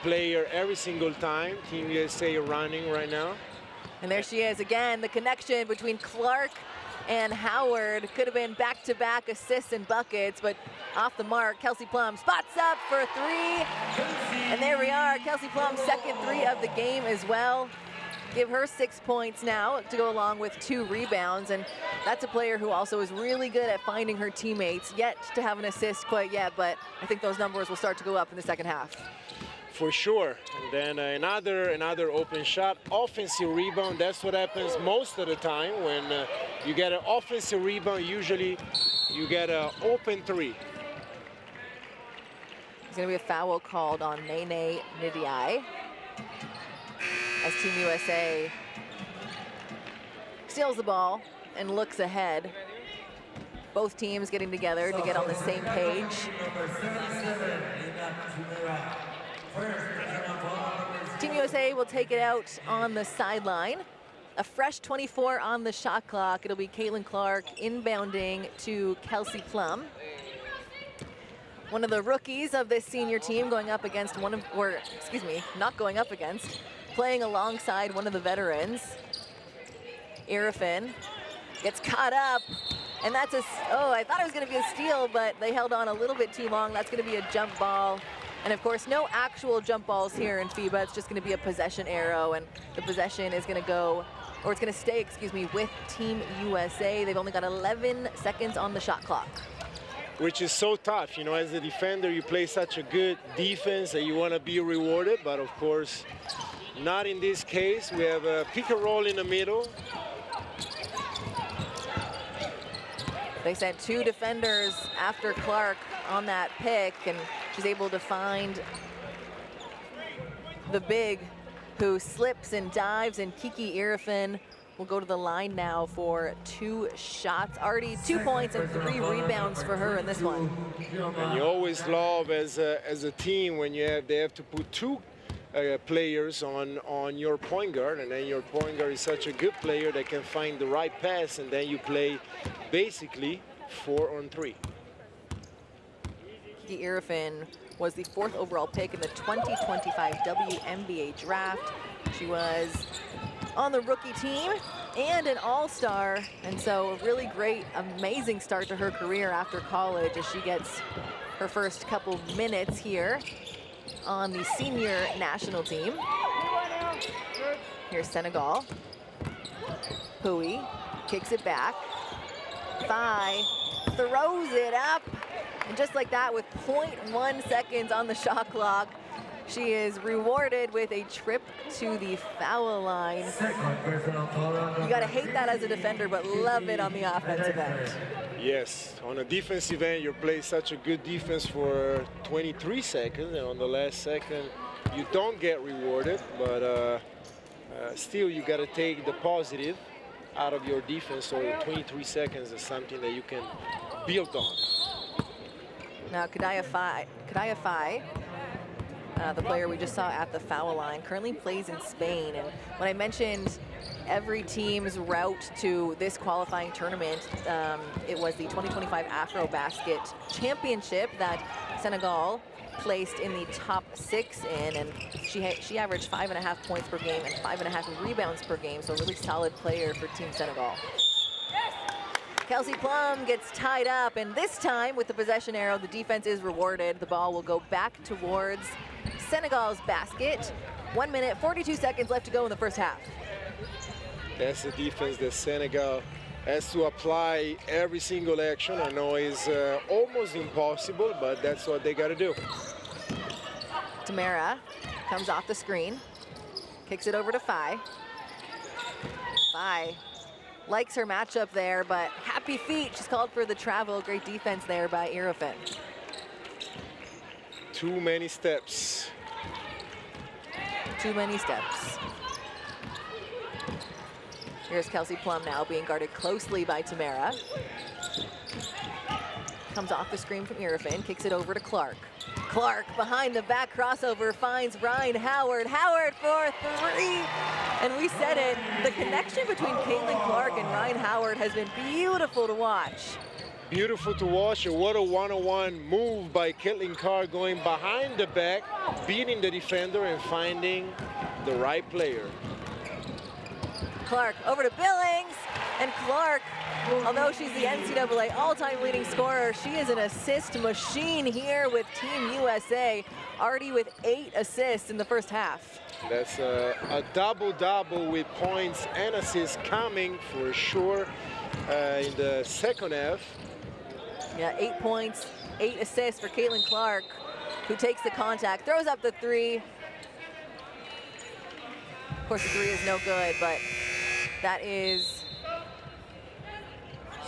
player every single time. Team USA running right now. And there she is again, the connection between Clark and Howard. Could have been back-to-back assists and buckets, but off the mark. Kelsey Plum spots up for three. And there we are, Kelsey Plum's second three of the game as well. Give her 6 points now to go along with 2 rebounds. And that's a player who also is really good at finding her teammates. Yet to have an assist quite yet, but I think those numbers will start to go up in the second half. For sure. And then another open shot, offensive rebound. That's what happens most of the time when you get an offensive rebound. Usually you get an open three. There's going to be a foul called on Nene Ndiaye as Team USA steals the ball and looks ahead. Both teams getting together to get on the same page. Team USA will take it out on the sideline. A fresh 24 on the shot clock. It'll be Caitlin Clark inbounding to Kelsey Plum. One of the rookies of this senior team going up against not going up against, playing alongside one of the veterans. Irifin gets caught up, and that's I thought it was gonna be a steal, but they held on a little bit too long. That's gonna be a jump ball. And of course, no actual jump balls here in FIBA. It's just going to be a possession arrow, and the possession is going to go, or it's going to stay, with Team USA. They've only got 11 seconds on the shot clock. Which is so tough, you know, as a defender, you play such a good defense that you want to be rewarded, but of course, not in this case. We have a pick and roll in the middle. They sent 2 defenders after Clark on that pick, and she's able to find the big who slips and dives, and Kiki Irifin will go to the line now for 2 shots. Already 2 points and 3 rebounds for her in this one. And you always love as a team when they have to put 2 players on your point guard, and then your point guard is such a good player that can find the right pass, and then you play basically 4-on-3. Kiki Irifin was the 4th overall pick in the 2025 WNBA draft. She was on the rookie team and an all-star, and so a really great, amazing start to her career after college as she gets her first couple minutes here on the senior national team. Here's Senegal. Hui kicks it back. Phi throws it up. And just like that, with 0.1 seconds on the shot clock, she is rewarded with a trip to the foul line. You gotta hate that as a defender, but love it on the offensive end. Yes, on a defensive end, you play such a good defense for 23 seconds, and on the last second, you don't get rewarded, but still you gotta take the positive out of your defense, so 23 seconds is something that you can build on. Now, Kadaya Phi, the player we just saw at the foul line, currently plays in Spain. And when I mentioned every team's route to this qualifying tournament, it was the 2025 AfroBasket Championship that Senegal placed in the top 6 in, and she averaged 5.5 points per game and 5.5 rebounds per game, so a really solid player for Team Senegal. Kelsey Plum gets tied up, and this time with the possession arrow, the defense is rewarded. The ball will go back towards Senegal's basket. 1 minute, 42 seconds left to go in the first half. That's the defense that Senegal has to apply every single action. I know it's almost impossible, but that's what they got to do. Tamara comes off the screen, kicks it over to Phi. Phi likes her matchup there, but happy feet. She's called for the travel. Great defense there by Irifin. Too many steps. Too many steps. Here's Kelsey Plum now being guarded closely by Tamara. Comes off the screen from Irifin, kicks it over to Clark. Clark behind the back crossover finds Ryan Howard. Howard for 3. And we said it, the connection between Caitlin Clark and Ryan Howard has been beautiful to watch. Beautiful to watch. What a one-on-one move by Caitlin Clark, going behind the back, beating the defender and finding the right player. Clark over to Billings, and Clark, although she's the NCAA all-time leading scorer, she is an assist machine here with Team USA, already with 8 assists in the first half. That's a double-double with points and assists coming for sure in the second half. Yeah, 8 points, 8 assists for Caitlin Clark, who takes the contact, throws up the 3. Of course, the 3 is no good, but that is,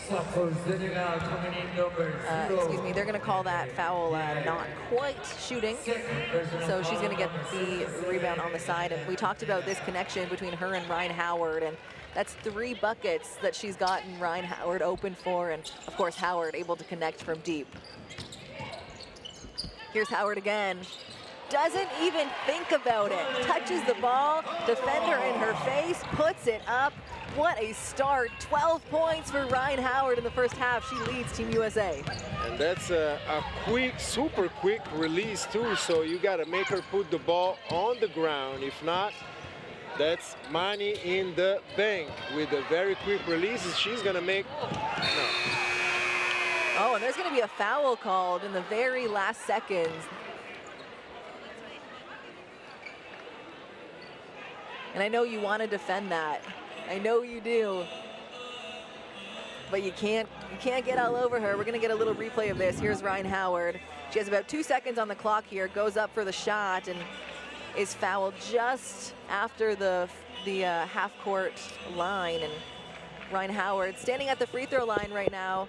excuse me, they're going to call that foul not quite shooting. So she's going to get the rebound on the side. And we talked about this connection between her and Ryan Howard, and that's 3 buckets that she's gotten Ryan Howard open for, and of course Howard able to connect from deep. Here's Howard again. Doesn't even think about it. Touches the ball, defender in her face, puts it up. What a start. 12 points for Ryan Howard in the first half. She leads Team USA. And that's a quick, super quick release too, so you got to make her put the ball on the ground. If not, that's money in the bank. With a very quick release, she's going to make, no. Oh, and there's going to be a foul called in the very last seconds. And I know you want to defend that. I know you do. But you can't get all over her. We're going to get a little replay of this. Here's Ryan Howard. She has about 2 seconds on the clock here, goes up for the shot and is fouled just after the half-court line. And Ryan Howard standing at the free throw line right now,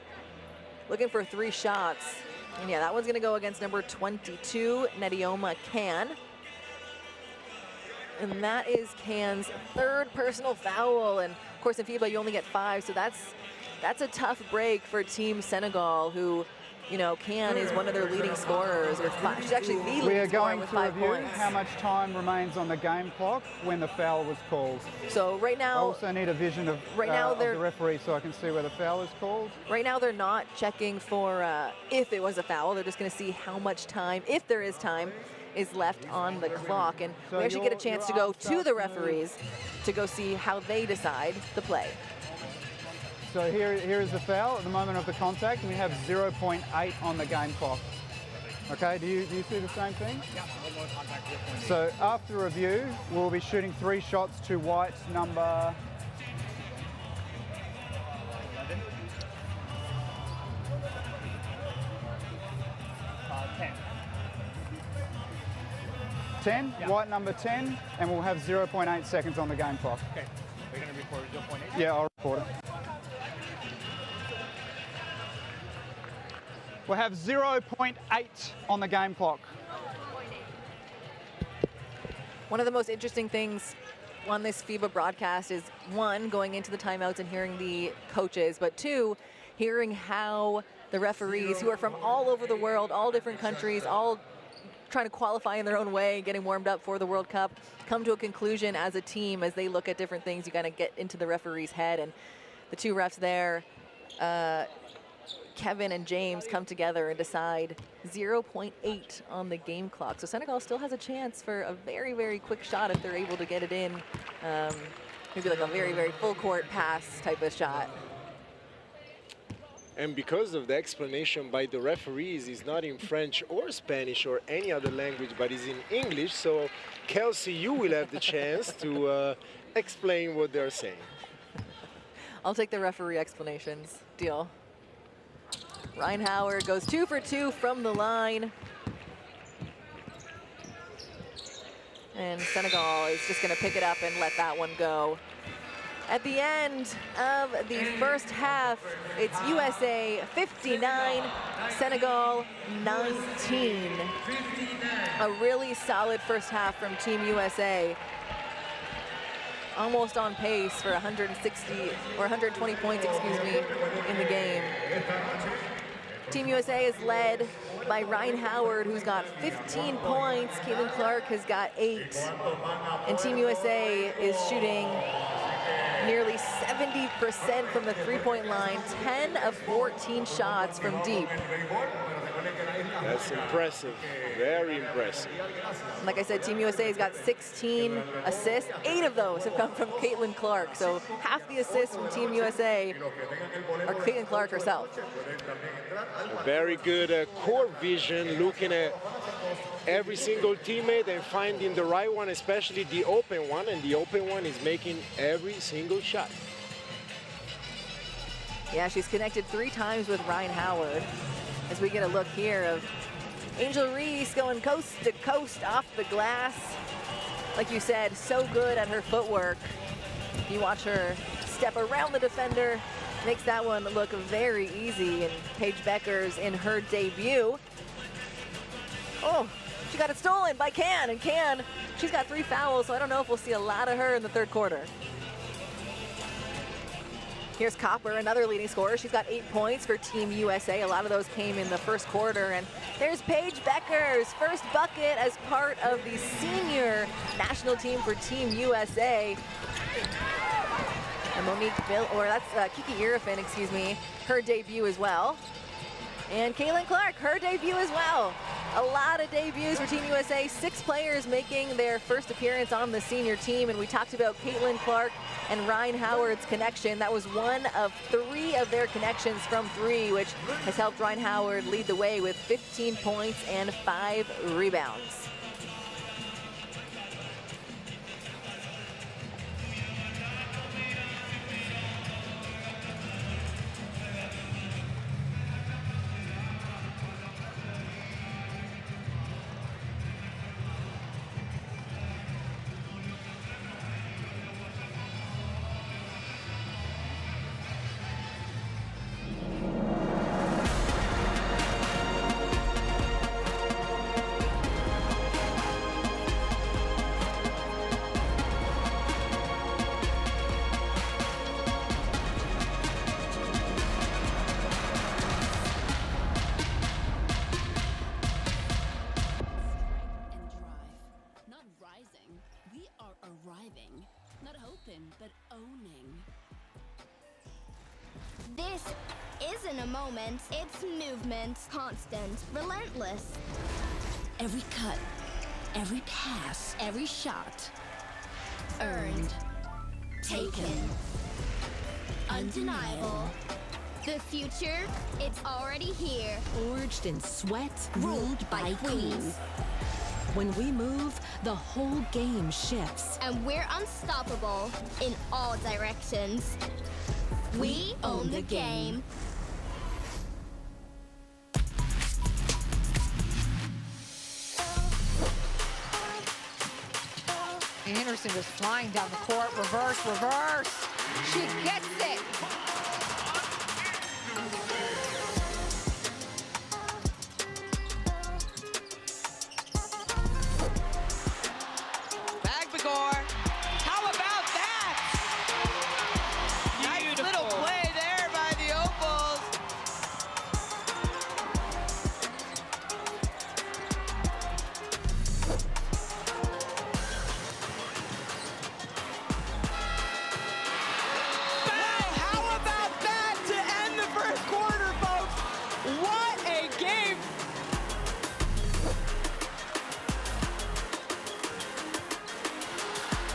looking for 3 shots. And yeah, that one's going to go against number 22, Nedioma Can. And that is Can's 3rd personal foul. And of course in FIBA you only get 5, so that's a tough break for Team Senegal, who, you know, Can is one of their leading scorers with 5. She's actually the leading scorer with 5 points. How much time remains on the game clock when the foul was called? So right now, I also need a vision of, of the referee so I can see where the foul is called. Right now they're not checking for if it was a foul. They're just going to see how much time, if there is time, is left on the clock. And so we actually get a chance to go to the referees to go see how they decide the play. So here is the foul at the moment of the contact, and we have 0.8 on the game clock. Okay, do you see the same thing? Yeah, one more contact. So after review, we'll be shooting 3 shots to White's number 10, yeah. White number 10, and we'll have 0.8 seconds on the game clock. Okay, we're going to record 0.8? Yeah, I'll record it. We'll have 0.8 on the game clock. One of the most interesting things on this FIBA broadcast is, 1, going into the timeouts and hearing the coaches, but 2, hearing how the referees, who are from all over the world, all different countries, all trying to qualify in their own way, getting warmed up for the World Cup, come to a conclusion as a team as they look at different things. You got to get into the referee's head, and the 2 refs there, Kevin and James, come together and decide 0.8 on the game clock. So Senegal still has a chance for a very, very quick shot if they're able to get it in. Maybe like a very, very full court pass type of shot. And because of the explanation by the referees, is not in French or Spanish or any other language, but is in English. So Kelsey, you will have the chance to explain what they're saying. I'll take the referee explanations. Deal. Ryan Howard goes 2 for 2 from the line. And Senegal is just going to pick it up and let that one go. At the end of the first half, it's USA 59, Senegal 19. A really solid first half from Team USA. Almost on pace for 160 or 120 points, excuse me, in the game. Team USA is led by Ryan Howard, who's got 15 points. Caitlin Clark has got 8. And Team USA is shooting nearly 70% from the three-point line, 10 of 14 shots from deep. That's impressive, very impressive. Like I said, Team USA has got 16 assists. 8 of those have come from Caitlin Clark. So half the assists from Team USA are Caitlin Clark herself. Very good court vision, looking at every single teammate and finding the right one, especially the open one, and the open one is making every single shot. Yeah, she's connected 3 times with Ryan Howard. As we get a look here of Angel Reese going coast to coast off the glass. Like you said, so good at her footwork. You watch her step around the defender, makes that one look very easy. And Paige Beckers in her debut. Oh, she got it stolen by Can, and Can, she's got 3 fouls, so I don't know if we'll see a lot of her in the third quarter. Here's Copper, another leading scorer. She's got 8 points for Team USA. A lot of those came in the first quarter. And there's Paige Beckers, first bucket as part of the senior national team for Team USA. And Monique Bill, or that's Kiki Irafin, excuse me, her debut as well. And Caitlin Clark, her debut as well. A lot of debuts for Team USA. 6 players making their first appearance on the senior team. And we talked about Caitlin Clark and Ryan Howard's connection. That was one of 3 of their connections from 3, which has helped Ryan Howard lead the way with 15 points and 5 rebounds. but owning. This isn't a moment, it's movement. Constant, relentless. Every cut, every pass, every shot. Earned. Taken. Undeniable. The future, it's already here. Forged in sweat, ruled by queens. When we move, the whole game shifts. And we're unstoppable in all directions. We own the game. Anderson just flying down the court. Reverse, reverse. She gets it. Bagbagor. How about that? Nice little play there by the Opals.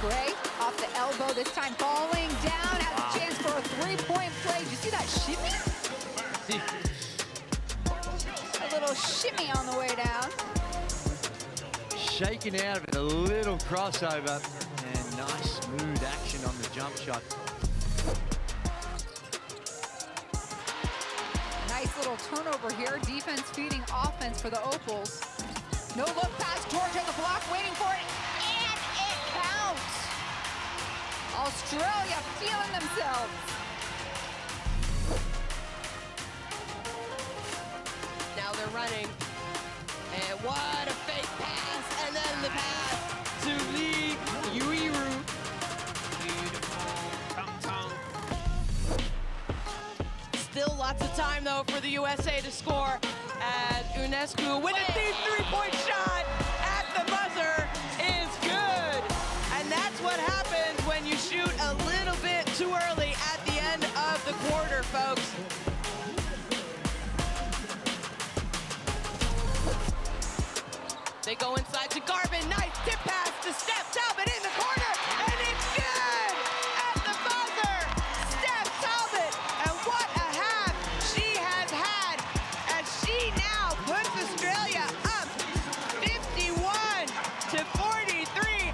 Gray off the elbow, this time falling down, has a chance for a three-point play. Did you see that shimmy? A little shimmy on the way down. Shaking out of it, a little crossover, and nice smooth action on the jump shot. Nice little turnover here. Defense feeding offense for the Opals. No look pass, Georgia on the block, waiting for it, and it counts. Australia feeling themselves. Now they're running. And what a fake pass. And then the pass to Lee Yuiru. Beautiful. Tung tung. Still Still lots of time, though, for the USA to score. As Unescu with a deep three-point shot at the buzzer is good. And that's what happens when you shoot a little bit too early at the end of the quarter, folks. They go inside to Garvin. Nice tip pass to Steph Talbot in the corner, and it's good at the buzzer. Steph Talbot, and what a half she has had as she now puts Australia up 51-43.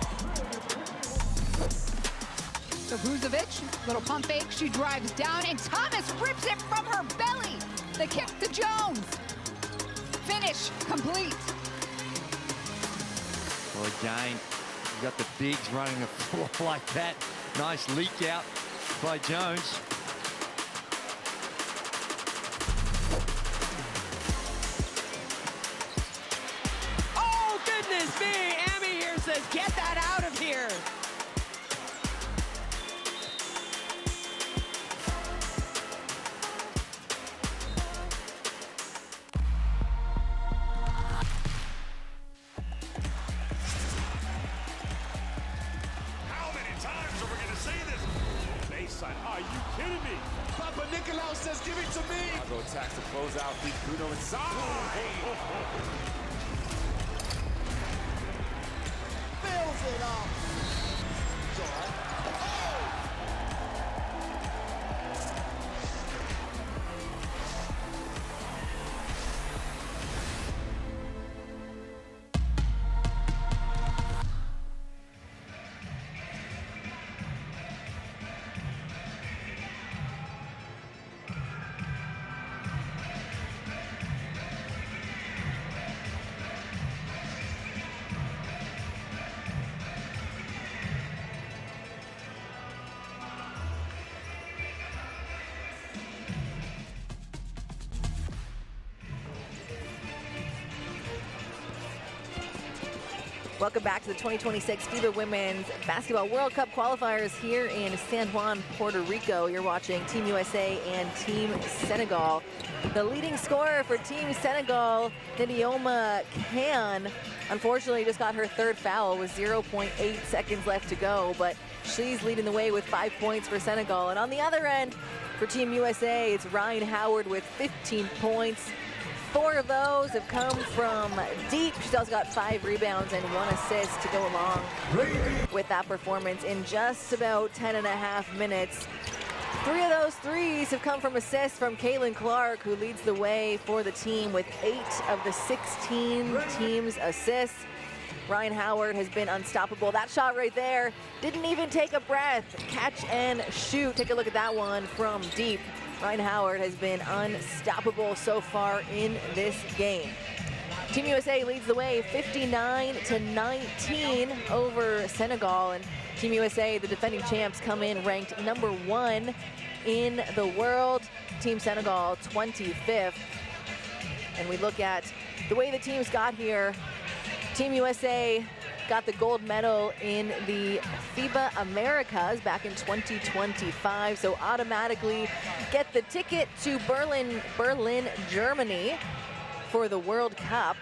So Vucevic, little pump fake, she drives down, and Thomas rips it from her belly. The kick to Jones. Finish complete. Well, again, you've got the bigs running the floor like that. Nice leak out by Jones. Oh, goodness me. Amy here says, get that out of here. Are you kidding me? Papa Nicolau says, give it to me. I'll go tax the closeout. Beat Bruno inside. Fills it up. It's all right. Welcome back to the 2026 FIBA Women's Basketball World Cup qualifiers here in San Juan, Puerto Rico. You're watching Team USA and Team Senegal. The leading scorer for Team Senegal, Nidioma Khan, unfortunately just got her third foul with 0.8 seconds left to go, but she's leading the way with 5 points for Senegal. And on the other end, for Team USA, it's Ryan Howard with 15 points. 4 of those have come from deep. She's also got 5 rebounds and 1 assist to go along with that performance in just about 10.5 minutes. 3 of those threes have come from assists from Caitlin Clark, who leads the way for the team with 8 of the 16 team's assists. Ryan Howard has been unstoppable. That shot right there didn't even take a breath. Catch and shoot. Take a look at that one from deep. Ryan Howard has been unstoppable so far in this game. Team USA leads the way 59-19 over Senegal, and Team USA, the defending champs, come in ranked number 1 in the world. Team Senegal 25th. And we look at the way the teams got here. Team USA got the gold medal in the FIBA Americas back in 2025, so automatically get the ticket to Berlin, Germany for the World Cup.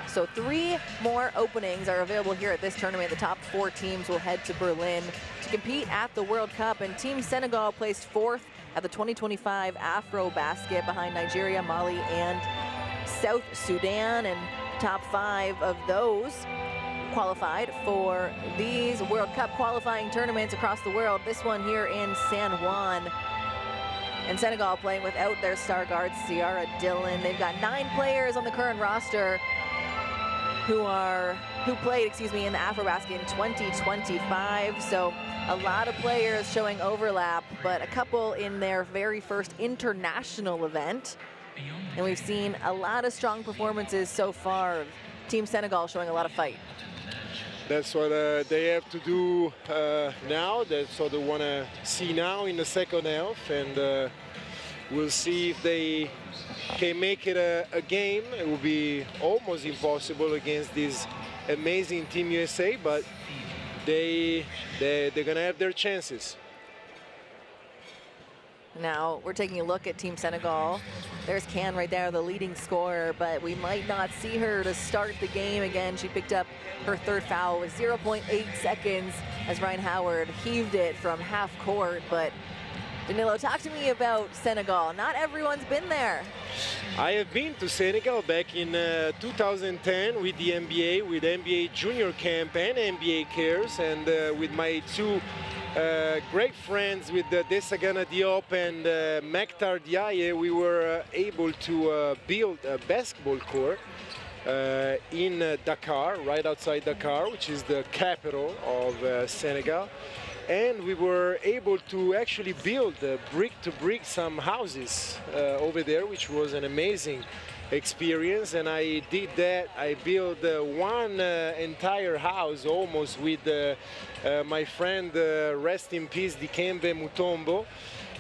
So 3 more openings are available here at this tournament. The top 4 teams will head to Berlin to compete at the World Cup, and Team Senegal placed 4th at the 2025 Afro Basket behind Nigeria, Mali, and South Sudan, and top 5 of those qualified for these World Cup qualifying tournaments across the world. This one here in San Juan. And Senegal playing without their star guard, Ciara Dillon. They've got 9 players on the current roster who played in the Afrobasket in 2025. So a lot of players showing overlap, but a couple in their very first international event. And we've seen a lot of strong performances so far. Team Senegal showing a lot of fight. That's what they have to do now. That's what they want to see now in the second half. And we'll see if they can make it a game. It will be almost impossible against this amazing Team USA, but they're going to have their chances. Now we're taking a look at Team Senegal. There's Can right there, the leading scorer, but we might not see her to start the game again. She picked up her third foul with 0.8 seconds as Ryan Howard heaved it from half court. But Danilo, talk to me about Senegal. Not everyone's been there. I have been to Senegal back in 2010 with the NBA, with NBA Junior Camp and NBA Cares, and with my two great friends with Desagana Diop and Maktar Diaye. We were able to build a basketball court in Dakar, right outside Dakar, which is the capital of Senegal. And we were able to actually build brick to brick some houses over there, which was an amazing experience. And I did that. I built one entire house almost with my friend, rest in peace, Dikembe Mutombo.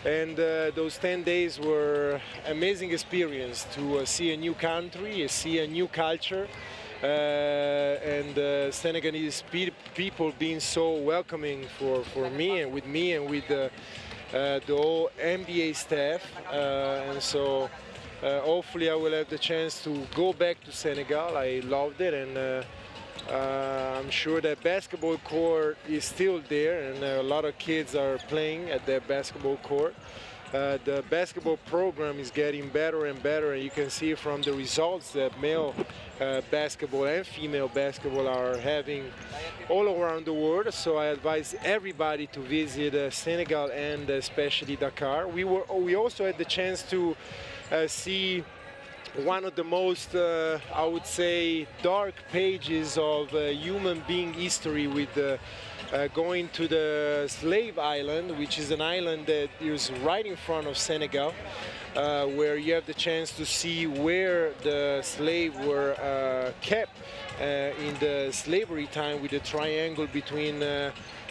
And those 10 days were amazing experience to see a new country, see a new culture. And Senegalese people being so welcoming for me and with the whole NBA staff. And so hopefully I will have the chance to go back to Senegal. I loved it, and I'm sure that basketball court is still there, and a lot of kids are playing at that basketball court. The basketball program is getting better and better, and you can see from the results that male basketball and female basketball are having all around the world. So I advise everybody to visit Senegal and especially Dakar. We also had the chance to see one of the most, I would say, dark pages of human being history with going to the Slave Island, which is an island that is right in front of Senegal, where you have the chance to see where the slaves were kept in the slavery time, with the triangle between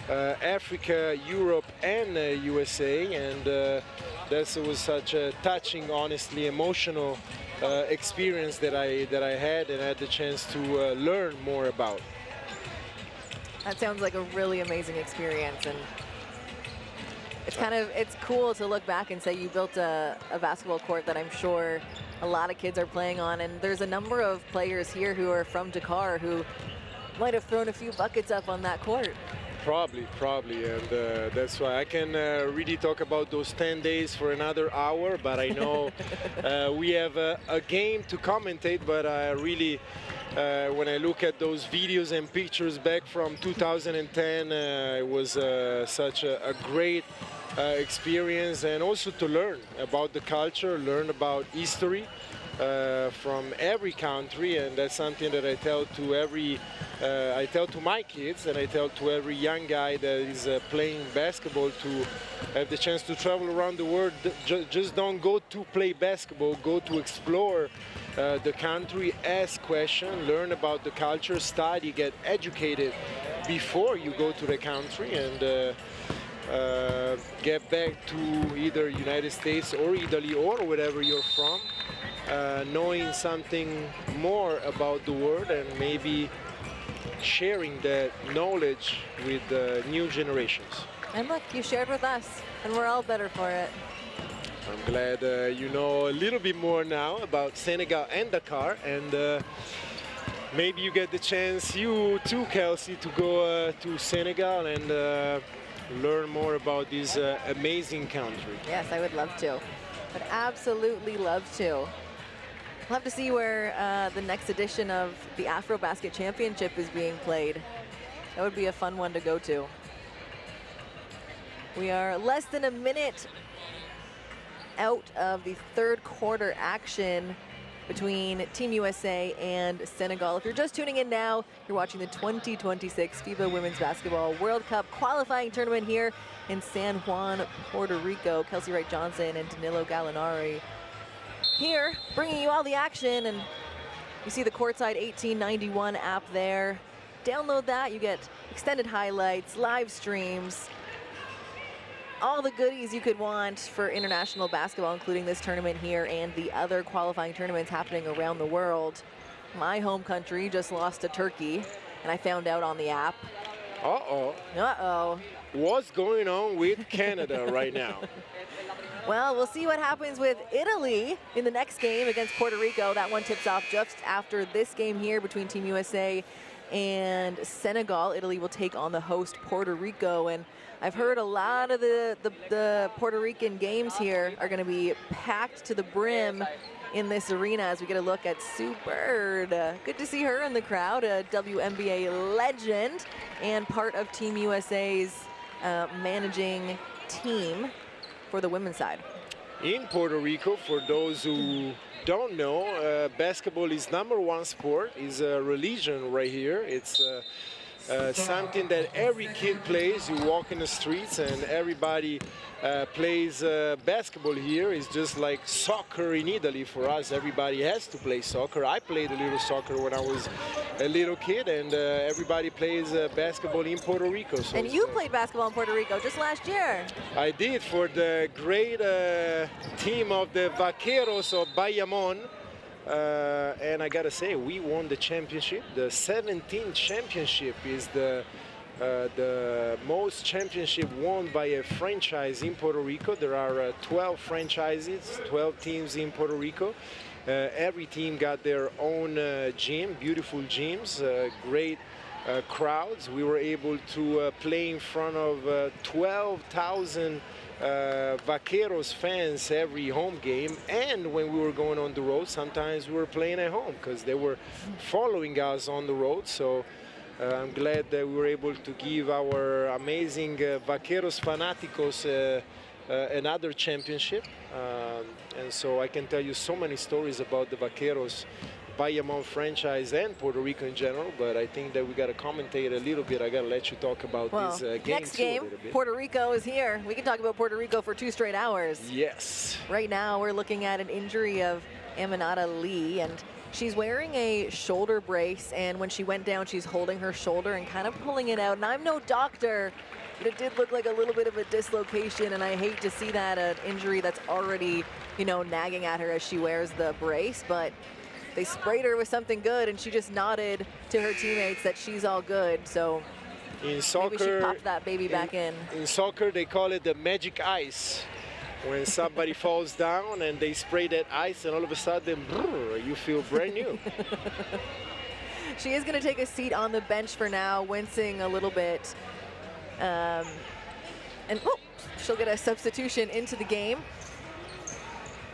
Africa, Europe, and USA. And that was such a touching, honestly, emotional experience that I had and had the chance to learn more about. That sounds like a really amazing experience, and it's cool to look back and say you built a basketball court that I'm sure a lot of kids are playing on, and there's a number of players here who are from Dakar who might have thrown a few buckets up on that court. Probably, and that's why I can really talk about those 10 days for another hour, but I know we have a game to commentate, but I really, when I look at those videos and pictures back from 2010, it was such a great experience, and also to learn about the culture, learn about history from every country, and that's something that I tell to my kids, and I tell to every young guy that is playing basketball to have the chance to travel around the world. Just don't go to play basketball, go to explore the country, ask questions, learn about the culture, study, get educated before you go to the country, and get back to either United States or Italy or wherever you're from, knowing something more about the world, and maybe sharing that knowledge with new generations. And look, you shared with us, and we're all better for it. I'm glad you know a little bit more now about Senegal and Dakar, and maybe you get the chance, you too, Kelsey, to go to Senegal and learn more about this amazing country. Yes, I would love to. Would absolutely love to. We'll have to see where the next edition of the AfroBasket Championship is being played. That would be a fun one to go to. We are less than a minute out of the third quarter action between Team USA and Senegal. If you're just tuning in now, you're watching the 2026 FIBA Women's Basketball World Cup qualifying tournament here in San Juan, Puerto Rico. Kelsey Wright-Johnson and Danilo Gallinari here, bringing you all the action, and you see the Courtside 1891 app there. Download that, you get extended highlights, live streams, all the goodies you could want for international basketball, including this tournament here and the other qualifying tournaments happening around the world. My home country just lost to Turkey, and I found out on the app. Uh-oh. Uh-oh. What's going on with Canada right now? Well, we'll see what happens with Italy in the next game against Puerto Rico. That one tips off just after this game here between Team USA and Senegal. Italy will take on the host Puerto Rico, and I've heard a lot of the Puerto Rican games here are going to be packed to the brim in this arena as we get a look at Sue Bird. Good to see her in the crowd, a WNBA legend and part of Team USA's managing team for the women's side. In Puerto Rico, for those who don't know, basketball is #1 sport, is a religion right here. It's something that every kid plays. You walk in the streets and everybody plays basketball here. It's just like soccer in Italy for us. Everybody has to play soccer. I played a little soccer when I was a little kid, and everybody plays basketball in Puerto Rico. So and you played basketball in Puerto Rico just last year. I did, for the great team of the Vaqueros of Bayamon. And I gotta say, we won the championship. The 17th championship is the most championship won by a franchise in Puerto Rico. There are 12 franchises, 12 teams in Puerto Rico. Every team got their own gym, beautiful gyms, great crowds. We were able to play in front of 12,000 Vaqueros fans every home game, and when we were going on the road, sometimes we were playing at home because they were following us on the road. So I'm glad that we were able to give our amazing Vaqueros Fanáticos another championship. And so I can tell you so many stories about the Vaqueros Bayamon franchise and Puerto Rico in general, but I think that we got to commentate a little bit. I got to let you talk about this game next game, Puerto Rico is here. We can talk about Puerto Rico for 2 straight hours. Yes. Right now, we're looking at an injury of Aminata Lee, and she's wearing a shoulder brace, and when she went down, she's holding her shoulder and kind of pulling it out. And I'm no doctor, but it did look like a little bit of a dislocation, and I hate to see that, an injury that's already, you know, nagging at her as she wears the brace, but they sprayed her with something good, and she just nodded to her teammates that she's all good. So in soccer, maybe she popped that baby back in. In soccer, they call it the magic ice. When somebody falls down and they spray that ice, and all of a sudden, brrr, you feel brand new. She is going to take a seat on the bench for now, wincing a little bit. And she'll get a substitution into the game.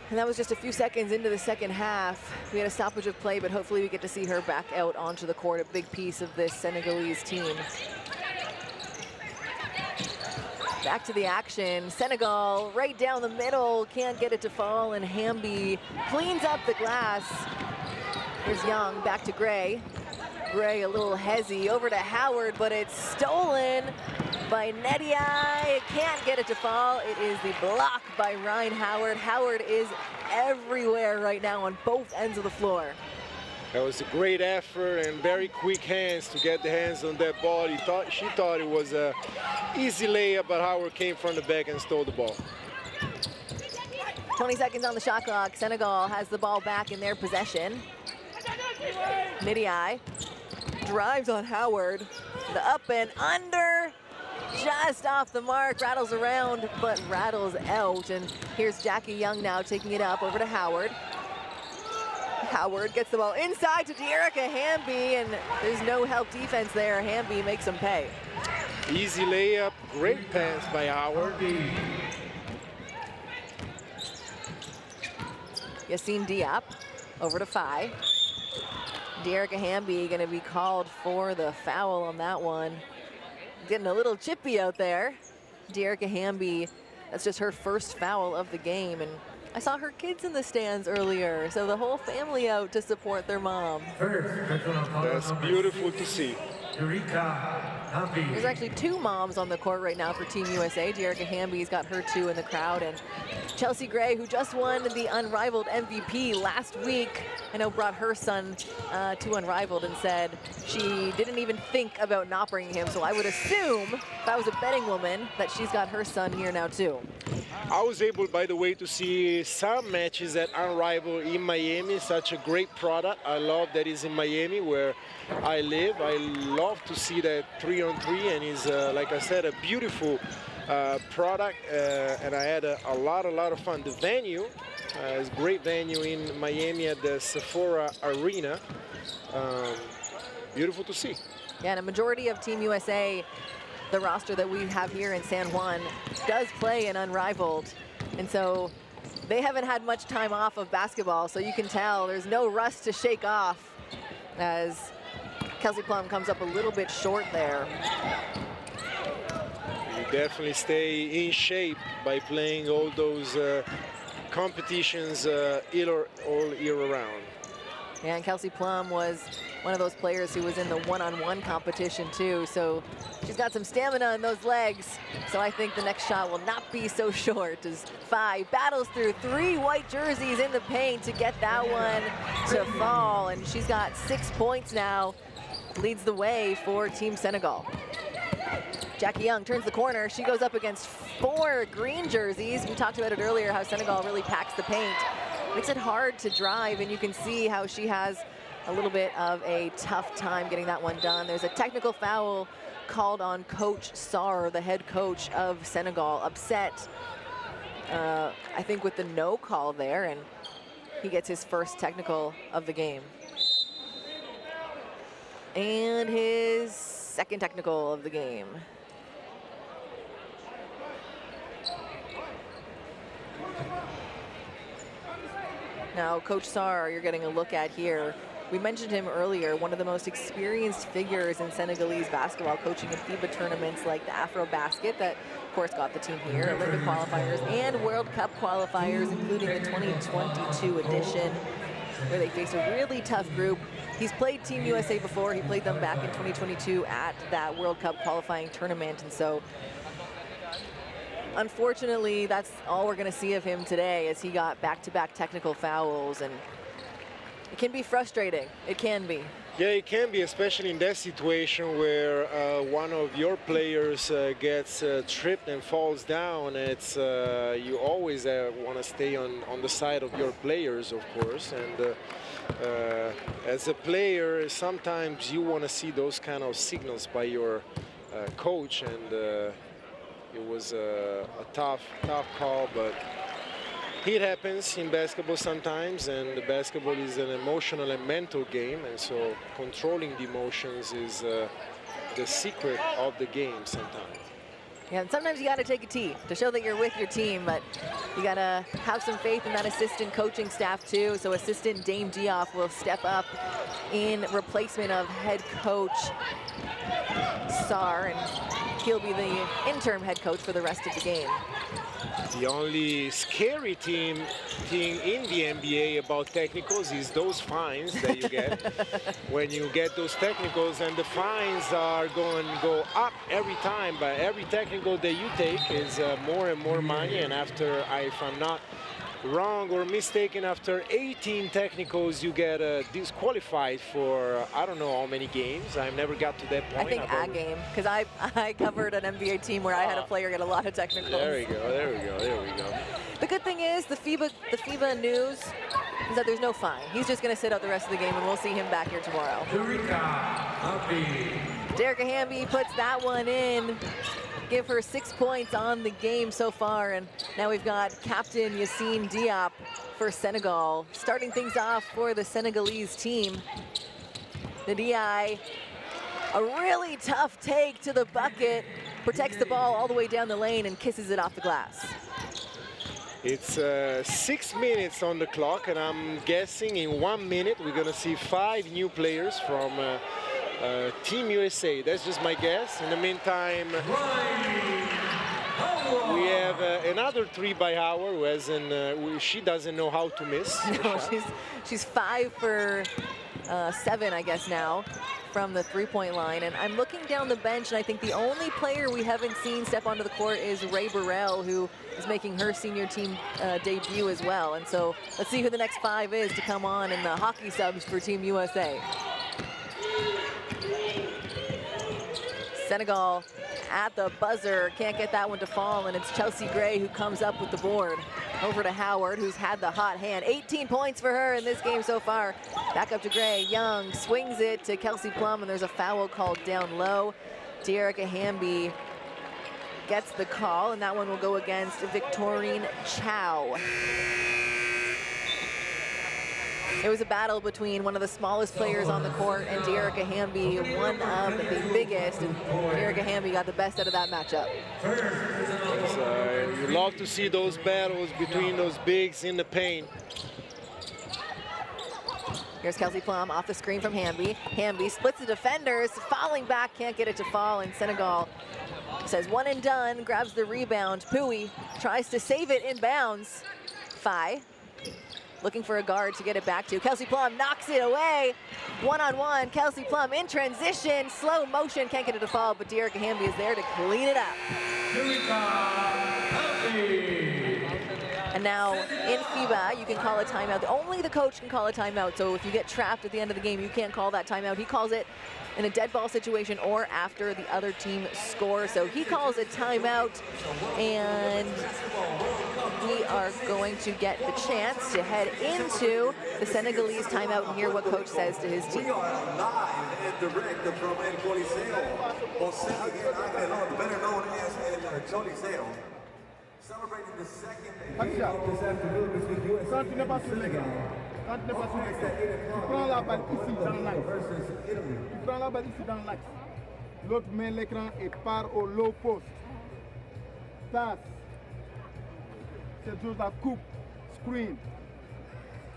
And that was just a few seconds into the second half. We had a stoppage of play, but hopefully we get to see her back out onto the court, a big piece of this Senegalese team. Back to the action. Senegal right down the middle, can't get it to fall, and Hamby cleans up the glass. Here's Young, back to Gray. Gray a little hezzy, over to Howard, but it's stolen by Nedia. Can't get it to fall. It is the block by Ryan Howard. Howard is everywhere right now on both ends of the floor. That was a great effort and very quick hands to get the hands on that ball. She thought it was a easy layup, but Howard came from the back and stole the ball. 20 seconds on the shot clock. Senegal has the ball back in their possession. Nidiai drives on Howard. The up and under, just off the mark, rattles around, but rattles out. And here's Jackie Young now taking it up over to Howard. Howard gets the ball inside to De'Erica Hamby, and there's no help defense there. Hamby makes him pay. Easy layup, great pass by Howard. Yassine Diop over to Phi. De'Erica Hamby going to be called for the foul on that one. Getting a little chippy out there. De'Erica Hamby, that's just her first foul of the game. And I saw her kids in the stands earlier, so the whole family out to support their mom. That's beautiful to see. There's actually 2 moms on the court right now for Team USA. De'Erica Hamby's got her 2 in the crowd, and Chelsea Gray, who just won the Unrivaled MVP last week, I know brought her son to Unrivaled and said she didn't even think about not bringing him. So I would assume, if I was a betting woman, that she's got her son here now too. I was able, by the way, to see some matches at Unrivaled in Miami. Such a great product. I love that it's in Miami where I live. I love to see that 3-on-3, and it's, like I said, a beautiful product, and I had a lot of fun. The venue is a great venue in Miami at the Sephora Arena. Beautiful to see. Yeah, and a majority of Team USA, the roster that we have here in San Juan, does play in Unrivaled. And so they haven't had much time off of basketball, so you can tell there's no rust to shake off as Kelsey Plum comes up a little bit short there. You definitely stay in shape by playing all those competitions all year around. Yeah, and Kelsey Plum was one of those players who was in the one-on-one competition too, so she's got some stamina in those legs, so I think the next shot will not be so short as Fi battles through 3 white jerseys in the paint to get that one to fall, and she's got 6 points now, leads the way for Team Senegal. Jackie Young turns the corner. She goes up against 4 green jerseys. We talked about it earlier, how Senegal really packs the paint. Makes it hard to drive, and you can see how she has a little bit of a tough time getting that one done. There's a technical foul called on Coach Sarr, the head coach of Senegal, upset, I think, with the no call there, and he gets his first technical of the game. And his second technical of the game. Now, Coach Sarr, you're getting a look at here. We mentioned him earlier, one of the most experienced figures in Senegalese basketball, coaching in FIBA tournaments like the AfroBasket that, of course, got the team here, Olympic qualifiers and World Cup qualifiers, including the 2022 edition, where they faced a really tough group. He's played Team USA before. He played them back in 2022 at that World Cup qualifying tournament, and so unfortunately, that's all we're going to see of him today, as he got back-to-back technical fouls, and it can be frustrating. It can be. Yeah, it can be, especially in that situation where one of your players gets tripped and falls down. It's you always want to stay on the side of your players, of course, and as a player, sometimes you want to see those kind of signals by your coach, and it was a tough call, but it happens in basketball sometimes, and the basketball is an emotional and mental game, and so controlling the emotions is the secret of the game sometimes. Yeah, and sometimes you got to take a tee to show that you're with your team, but you got to have some faith in that assistant coaching staff too. So assistant Dame Diop will step up in replacement of head coach Sarr, and he'll be the interim head coach for the rest of the game. The only scary thing in the NBA about technicals is those fines that you get when you get those technicals, and the fines are going to go up every time, but every technical that you take is more and more money, and after, if I'm not wrong or mistaken, after 18 technicals you get disqualified for I don't know how many games. I've never got to that point. I think a game, because I covered an NBA team where I had a player get a lot of technicals. There we go. The good thing is the FIBA news is that there's no fine. He's just going to sit out the rest of the game, and we'll see him back here tomorrow. Derek Hamby puts that one in. Give her 6 points on the game so far, and now we've got Captain Yassine Diop for Senegal starting things off for the Senegalese team. Ndiaye, a really tough take to the bucket, protects the ball all the way down the lane and kisses it off the glass. It's 6 minutes on the clock, and I'm guessing in 1 minute we're going to see 5 new players from Team USA. That's just my guess. In the meantime, we have another 3 by Howard who hasn't, she doesn't know how to miss. No, she's 5 for 7, I guess, now from the three-point line. And I'm looking down the bench, and I think the only player we haven't seen step onto the court is Ray Burrell, who is making her senior team debut as well. And so let's see who the next 5 is to come on in the hockey subs for Team USA. Senegal at the buzzer, can't get that one to fall, and it's Chelsea Gray who comes up with the board. Over to Howard, who's had the hot hand. 18 points for her in this game so far. Back up to Gray. Young swings it to Kelsey Plum, and there's a foul called down low. Dearica Hamby gets the call, and that one will go against Victorine Chow. It was a battle between one of the smallest players on the court and Dearica Hamby, one of the biggest, and Dearica Hamby got the best out of that matchup. You love to see those battles between those bigs in the paint. Here's Kelsey Plum off the screen from Hamby. Hamby splits the defenders, falling back, can't get it to fall, and Senegal says one and done, grabs the rebound. Pui tries to save it inbounds. Phi looking for a guard to get it back to. Kelsey Plum knocks it away. One-on-one, Kelsey Plum in transition, slow motion, can't get it to fall, but Dearica Hamby is there to clean it up. And now in FIBA, you can call a timeout. Only the coach can call a timeout, so if you get trapped at the end of the game, you can't call that timeout. He calls it in a dead ball situation or after the other team scores. So he calls a timeout, and we are going to get the chance to head into the Senegalese timeout and hear what coach says to his team. We are live and direct from El Coliseo, better known as El Coliseo, celebrating the second game of this afternoon between USA and Senegal. Quand tu n'es pas sur l'extérieur, tu prends la balle ici dans l'axe. Tu prends la balle ici dans l'axe. L'autre met l'écran et part au low post. Passe. Cette chose la coupe, screen.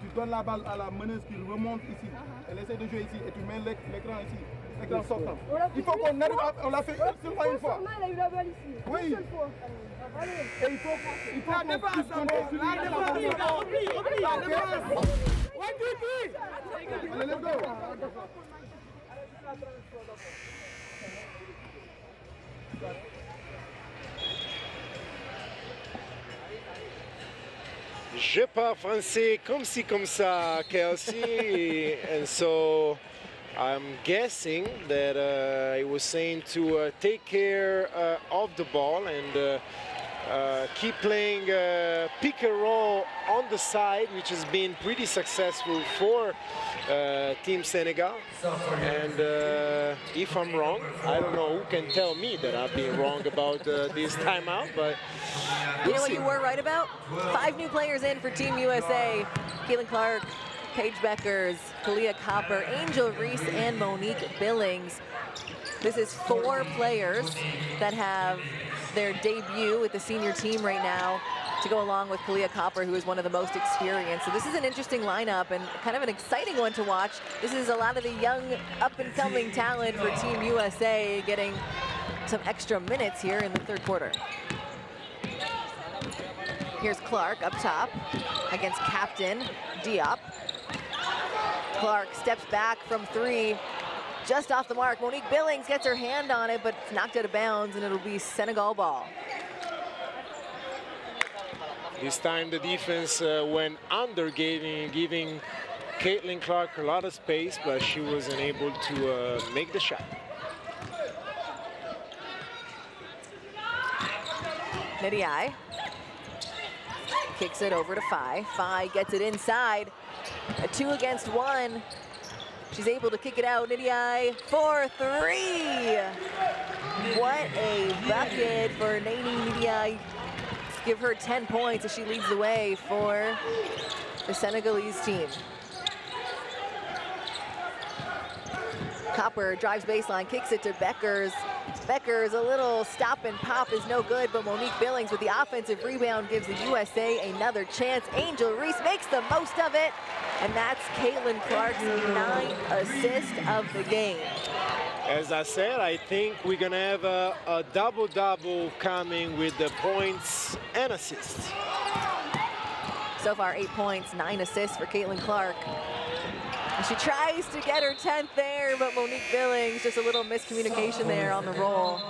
Tu donnes la balle à la meneuse qui remonte ici. Elle essaie de jouer ici et tu mets l'écran ici. L'écran sortant. Il faut qu'on arrive à... On l'a fait seulement une fois. Elle a eu la balle ici. Oui. Une seule fois. Et il faut qu'on puisse compter sur lui. Allez, let's go. Je parle français comme ci comme ça, Kelsey, and so I'm guessing that he was saying to take care of the ball and keep playing pick and roll on the side, which has been pretty successful for Team Senegal. And if I'm wrong, I don't know who can tell me that I've been wrong about this timeout, but you know what you were right about? 5 new players in for Team USA. Caitlin Clark, Paige Beckers, Kalia Copper, Angel Reese, and Monique Billings. This is 4 players that have their debut with the senior team right now to go along with Kalia Copper, who is one of the most experienced. So this is an interesting lineup and kind of an exciting one to watch. This is a lot of the young up-and-coming talent for Team USA getting some extra minutes here in the third quarter. Here's Clark up top against Captain Diop. Clark steps back from 3, just off the mark. Monique Billings gets her hand on it, but it's knocked out of bounds, and it'll be Senegal ball. This time the defense went under, giving Caitlin Clark a lot of space, but she wasn't able to make the shot. Nidiai kicks it over to Phi. Phi gets it inside. A 2 against 1. She's able to kick it out. Nidiai for 3. What a bucket for Nadine Nidiai. Give her 10 points as she leads the way for the Senegalese team. Copper drives baseline, kicks it to Beckers. Beckers, a little stop and pop is no good, but Monique Billings with the offensive rebound gives the USA another chance. Angel Reese makes the most of it, and that's Caitlin Clark's 9th assist of the game. As I said, I think we're gonna have a double-double coming with the points and assists. So far, 8 points, 9 assists for Caitlin Clark. And she tries to get her 10th there, but Monique Billings, just a little miscommunication there on the roll.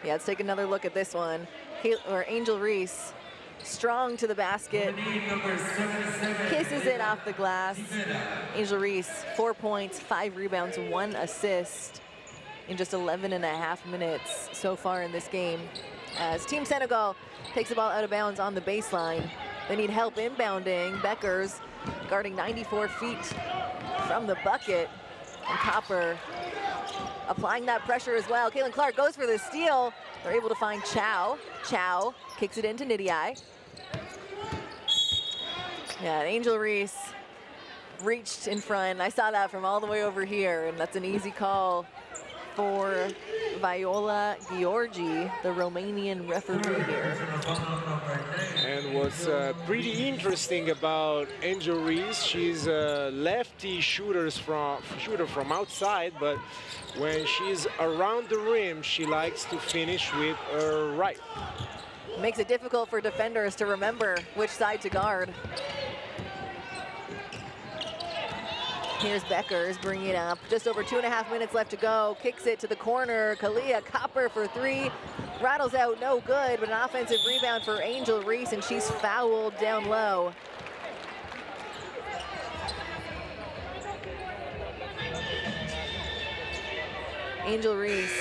Yeah, let's take another look at this one. Angel Reese, strong to the basket, kisses it off the glass. Angel Reese, 4 points, 5 rebounds, 1 assist in just 11.5 minutes so far in this game. As Team Senegal takes the ball out of bounds on the baseline. They need help inbounding. Beckers guarding 94 feet from the bucket. And Copper applying that pressure as well. Caitlin Clark goes for the steal. They're able to find Chow. Chow kicks it into Nidiai. Yeah, Angel Reese reached in front. I saw that from all the way over here, and that's an easy call for Viola Gheorghi, the Romanian referee here. And what's pretty interesting about Angel Reese, she's a lefty shooter from outside, but when she's around the rim, she likes to finish with her right. Makes it difficult for defenders to remember which side to guard. Here's Beckers bringing it up. Just over 2.5 minutes left to go. Kicks it to the corner. Kalia Copper for three. Rattles out, no good, but an offensive rebound for Angel Reese, and she's fouled down low. Angel Reese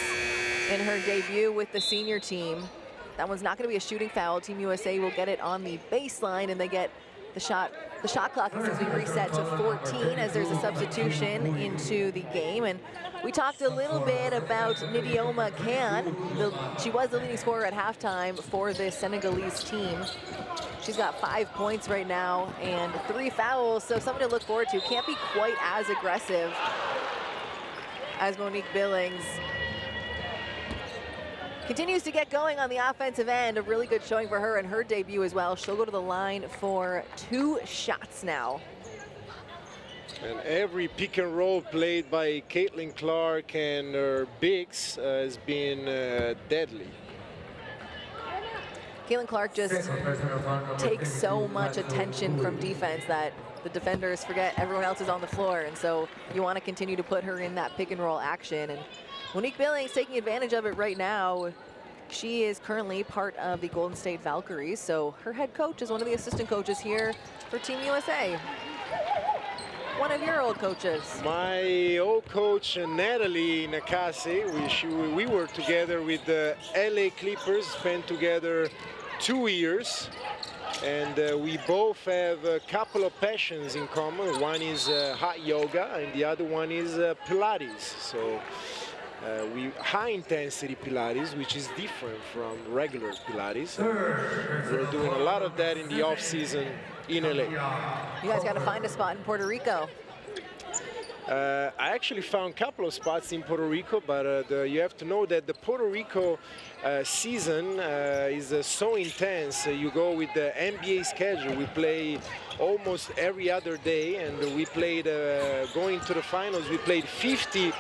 in her debut with the senior team. That one's not going to be a shooting foul. Team USA will get it on the baseline, and they get the shot clock is being reset to 14 as there's a substitution into the game. And we talked a little bit about Nidioma Khan. She was the leading scorer at halftime for the Senegalese team. She's got 5 points right now and 3 fouls, so something to look forward to. Can't be quite as aggressive as Monique Billings. Continues to get going on the offensive end. A really good showing for her in her debut as well. She'll go to the line for 2 shots now. And every pick and roll played by Caitlin Clark and her bigs has been deadly. Caitlin Clark just takes so much attention from defense that the defenders forget everyone else is on the floor. And so you want to continue to put her in that pick and roll action. And Monique Billings taking advantage of it right now. She is currently part of the Golden State Valkyries, so her head coach is one of the assistant coaches here for Team USA. One of your old coaches. My old coach, Natalie Nakase, we were together with the LA Clippers, spent together 2 years. And we both have a couple of passions in common. One is hot yoga, and the other one is Pilates. So high intensity Pilates, which is different from regular Pilates. We're doing a lot of that in the off season in LA. You guys got to find a spot in Puerto Rico. I actually found a couple of spots in Puerto Rico, but you have to know that the Puerto Rico season is so intense. You go with the NBA schedule. We play almost every other day, and we played, going to the finals, we played 50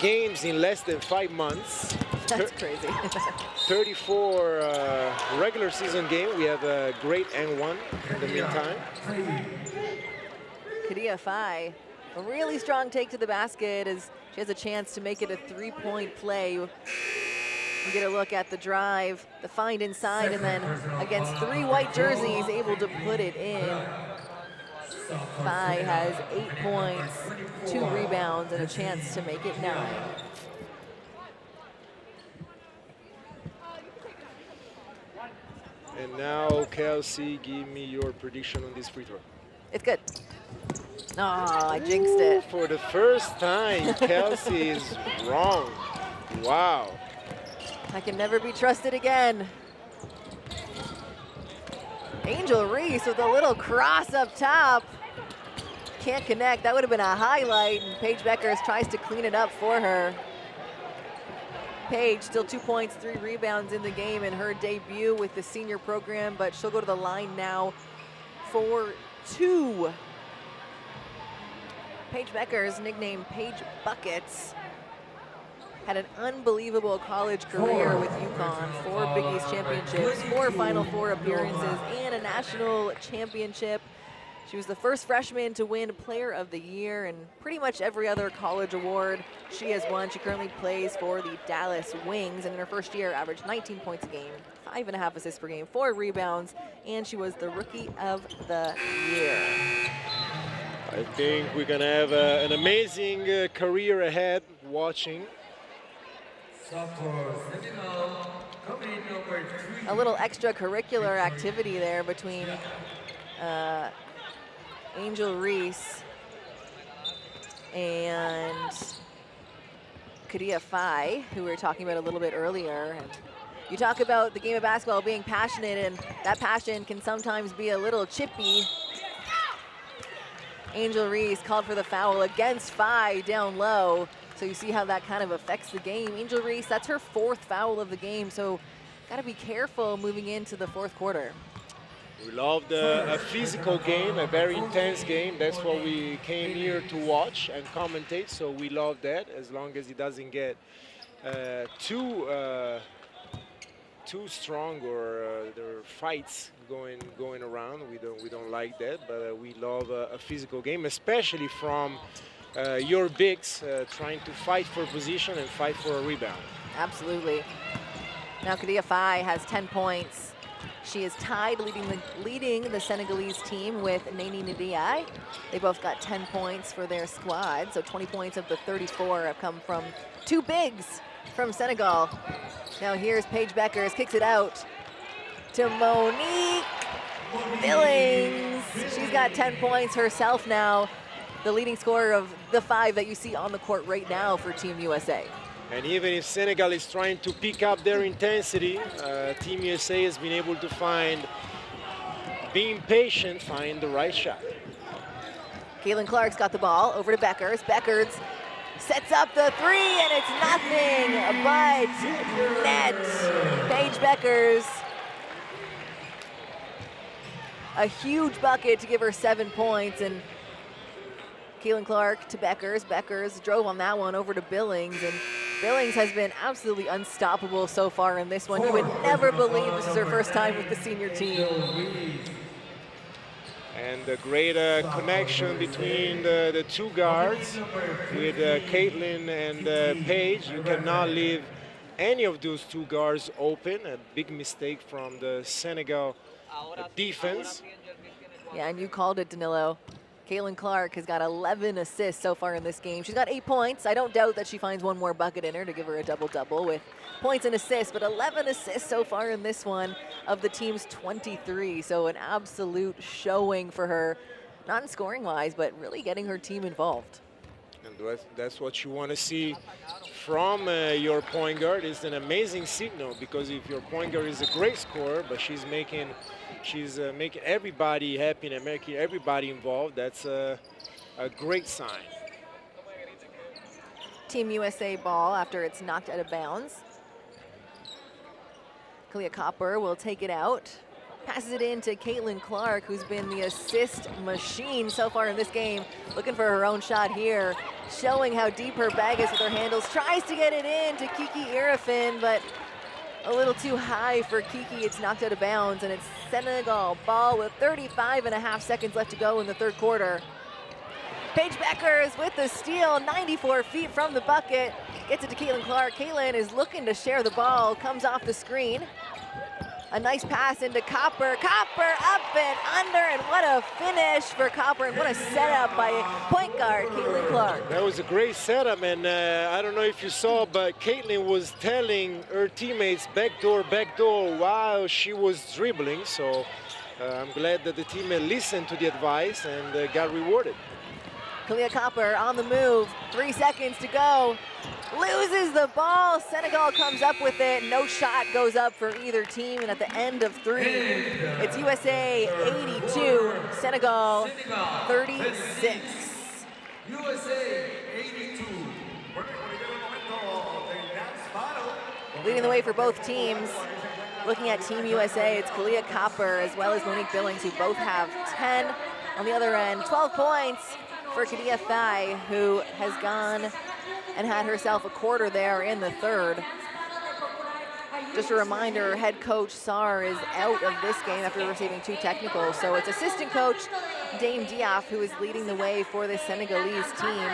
games in less than 5 months. That's crazy. 34 regular season game. We have a great N1 in the meantime. Kadia Fai, a really strong take to the basket as she has a chance to make it a 3-point play. You get a look at the drive, the find inside, and then against 3 white jerseys, able to put it in. Fai has 8 points, 2 rebounds, and a chance to make it 9. And now, Kelsey, give me your prediction on this free throw. It's good. Oh, I jinxed it. For the first time, Kelsey is wrong. Wow. I can never be trusted again. Angel Reese with a little cross up top. Can't connect. That would have been a highlight, and Paige Beckers tries to clean it up for her. Paige still 2 points, 3 rebounds in the game in her debut with the senior program, but she'll go to the line now for 2. Paige Beckers, nicknamed Paige Buckets, had an unbelievable college career with UConn, 4 Big East championships, 4 Final Four appearances, and a national championship. She was the first freshman to win Player of the Year, and pretty much every other college award she has won. She currently plays for the Dallas Wings, and in her first year averaged 19 points a game, 5.5 assists per game, 4 rebounds, and she was the Rookie of the Year. I think we're gonna have an amazing career ahead watching. A little extracurricular activity there between Angel Reese and Kadia Fai, who we were talking about a little bit earlier. And you talk about the game of basketball being passionate, and that passion can sometimes be a little chippy. Angel Reese called for the foul against Fai down low. So you see how that kind of affects the game. Angel Reese, that's her 4th foul of the game, so got to be careful moving into the 4th quarter. We loved a physical game, a very intense game. That's what we came here to watch and commentate, so we love that, as long as it doesn't get too strong or there are fights going around. We don't like that, but we love a physical game, especially from your bigs trying to fight for position and fight for a rebound. Absolutely. Now Kadia Fai has 10 points. She is tied leading the Senegalese team with Neni Ndiaye. They both got 10 points for their squad, so 20 points of the 34 have come from 2 bigs from Senegal. Now here's Paige Beckers, kicks it out to Monique Billings. She's got 10 points herself now, the leading scorer of the 5 that you see on the court right now for Team USA. And even if Senegal is trying to pick up their intensity, Team USA has been able to being patient, find the right shot. Caitlin Clark's got the ball, over to Beckers. Beckers sets up the 3, and it's nothing but net. Paige Beckers, a huge bucket to give her 7 points, and Caitlin Clark to Beckers. Beckers drove on that one over to Billings, and Billings has been absolutely unstoppable so far in this one. You would never believe this is her first time with the senior team. And a great connection between the 2 guards with Caitlin and Paige. You cannot leave any of those 2 guards open. A big mistake from the Senegal defense. Yeah, and you called it, Danilo. Caitlin Clark has got 11 assists so far in this game. She's got 8 points. I don't doubt that she finds one more bucket in her to give her a double-double with points and assists, but 11 assists so far in this one of the team's 23. So an absolute showing for her, not in scoring-wise, but really getting her team involved. And that's what you want to see from your point guard. It's an amazing signal, because if your point guard is a great scorer, but she's making everybody happy and making everybody involved, that's a great sign. Team USA ball after it's knocked out of bounds. Kalia Copper will take it out. Passes it in to Caitlin Clark, who's been the assist machine so far in this game. Looking for her own shot here, showing how deep her bag is with her handles. Tries to get it in to Kiki Irafin, but a little too high for Kiki. It's knocked out of bounds, and it's Senegal ball with 35.5 seconds left to go in the 3rd quarter. Paige Beckers with the steal, 94 feet from the bucket. Gets it to Caitlin Clark. Caitlin is looking to share the ball, comes off the screen. A nice pass into Copper. Copper up and under, and what a finish for Copper, and what a setup by point guard Caitlin Clark. That was a great setup, and I don't know if you saw, but Caitlin was telling her teammates backdoor, while she was dribbling. So I'm glad that the teammate listened to the advice and got rewarded. Kalia Copper on the move, 3 seconds to go. Loses the ball, Senegal comes up with it. No shot goes up for either team, and at the end of 3, it's USA 82, Senegal 36. USA 82. Leading the way for both teams. Looking at Team USA, it's Kalia Copper as well as Monique Billings, who both have 10. On the other end, 12 points for Kadia Fai, who has gone and had herself a quarter there in the 3rd. Just a reminder, head coach Sarr is out of this game after receiving 2 technicals. So it's assistant coach Dame Diaf who is leading the way for the Senegalese team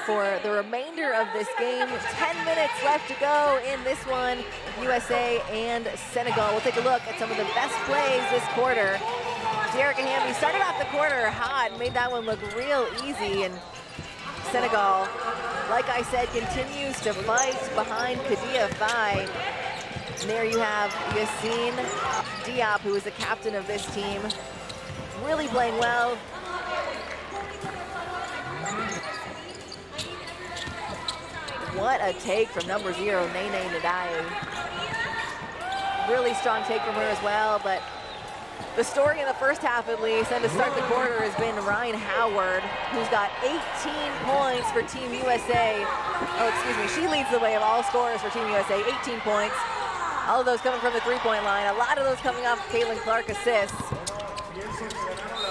for the remainder of this game. 10 minutes left to go in this one, USA and Senegal. We'll take a look at some of the best plays this quarter. Derek Hamby started off the quarter hot, made that one look real easy, and Senegal, like I said, continues to fight behind Kadia Fai. And there you have Yassine Diop, who is the captain of this team, really playing well. what a take from number 0, Nene Nadai. Really strong take from her as well, but the story in the first half, at least, and to start the quarter, has been Ryan Howard, who's got 18 points for Team USA. Oh, excuse me, she leads the way of all scorers for Team USA, 18 points. All of those coming from the three-point line. A lot of those coming off Caitlin Clark assists.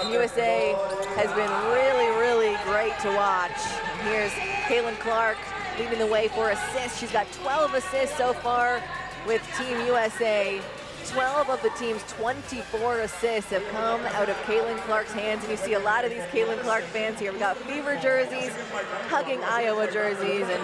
And USA has been really, really great to watch. And here's Caitlin Clark leading the way for assists. She's got 12 assists so far with Team USA. 12 of the team's 24 assists have come out of Caitlin Clark's hands, and you see a lot of these Caitlin Clark fans here. We got Fever jerseys, hugging Iowa jerseys, and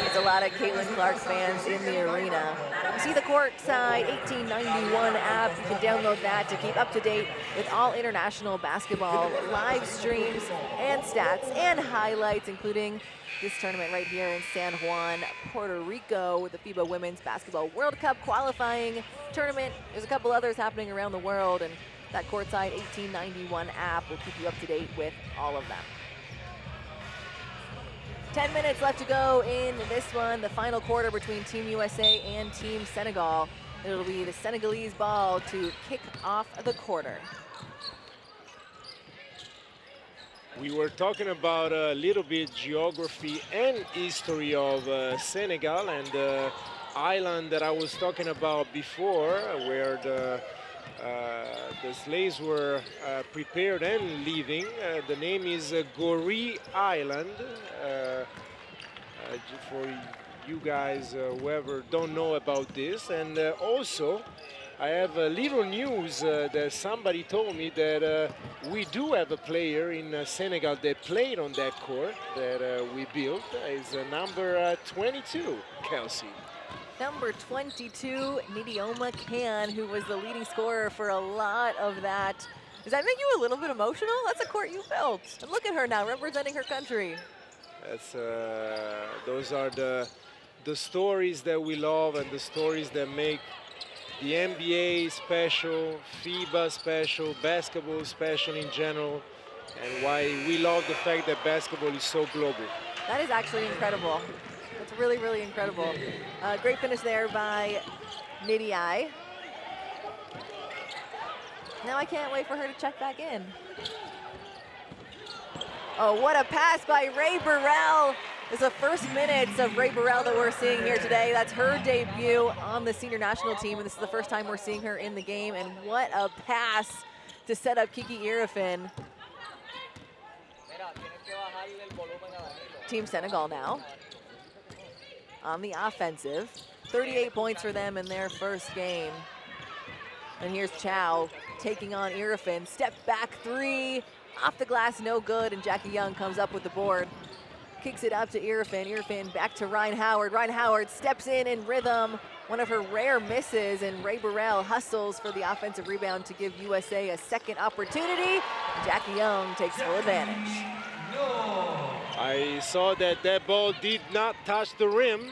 it's a lot of Caitlin Clark fans in the arena. You see the courtside 1891 app. You can download that to keep up to date with all international basketball live streams and stats and highlights, including this tournament right here in San Juan, Puerto Rico, with the FIBA Women's Basketball World Cup qualifying tournament. There's a couple others happening around the world, and that courtside 1891 app will keep you up to date with all of them. 10 minutes left to go in this one, the final quarter between Team USA and Team Senegal. It'll be the Senegalese ball to kick off the quarter. We were talking about a little bit geography and history of Senegal and the island that I was talking about before, where the slaves were prepared and leaving. The name is Gorée Island. For you guys, whoever don't know about this, and also I have a little news that somebody told me that we do have a player in Senegal that played on that court that we built. Is number 22, Kelsey. Number 22, Nidioma Can, who was the leading scorer for a lot of that. Does that make you a little bit emotional? That's a court you built. And look at her now, representing her country. That's those are the stories that we love and the stories that make the NBA special, FIBA special, basketball special in general, and why we love the fact that basketball is so global. That is actually incredible. That's really, really incredible. Great finish there by Nidiai. Now I can't wait for her to check back in. Oh, what a pass by Ray Burrell. It's the first minutes of Ray Burrell that we're seeing here today. That's her debut on the senior national team, and this is the first time we're seeing her in the game. And what a pass to set up Kiki Irifin. Team Senegal now on the offensive. 38 points for them in their first game. And here's Chow taking on Irifin. Step back three, off the glass, no good, and Jackie Young comes up with the board. Kicks it up to Irifin. Irifin back to Ryan Howard. Ryan Howard steps in rhythm. One of her rare misses, and Ray Burrell hustles for the offensive rebound to give USA a second opportunity. Jackie Young takes full advantage. I saw that ball did not touch the rim,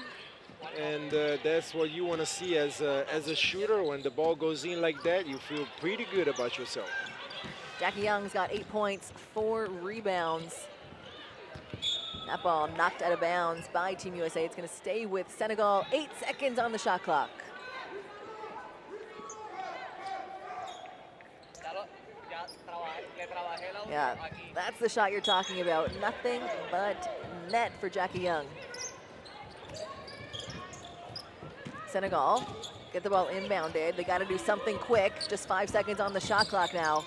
and that's what you want to see as a shooter. When the ball goes in like that, you feel pretty good about yourself. Jackie Young's got 8 points, 4 rebounds. That ball knocked out of bounds by Team USA. It's going to stay with Senegal. 8 seconds on the shot clock. Yeah, that's the shot you're talking about. Nothing but net for Jackie Young. Senegal get the ball inbounded. They got to do something quick. Just 5 seconds on the shot clock now.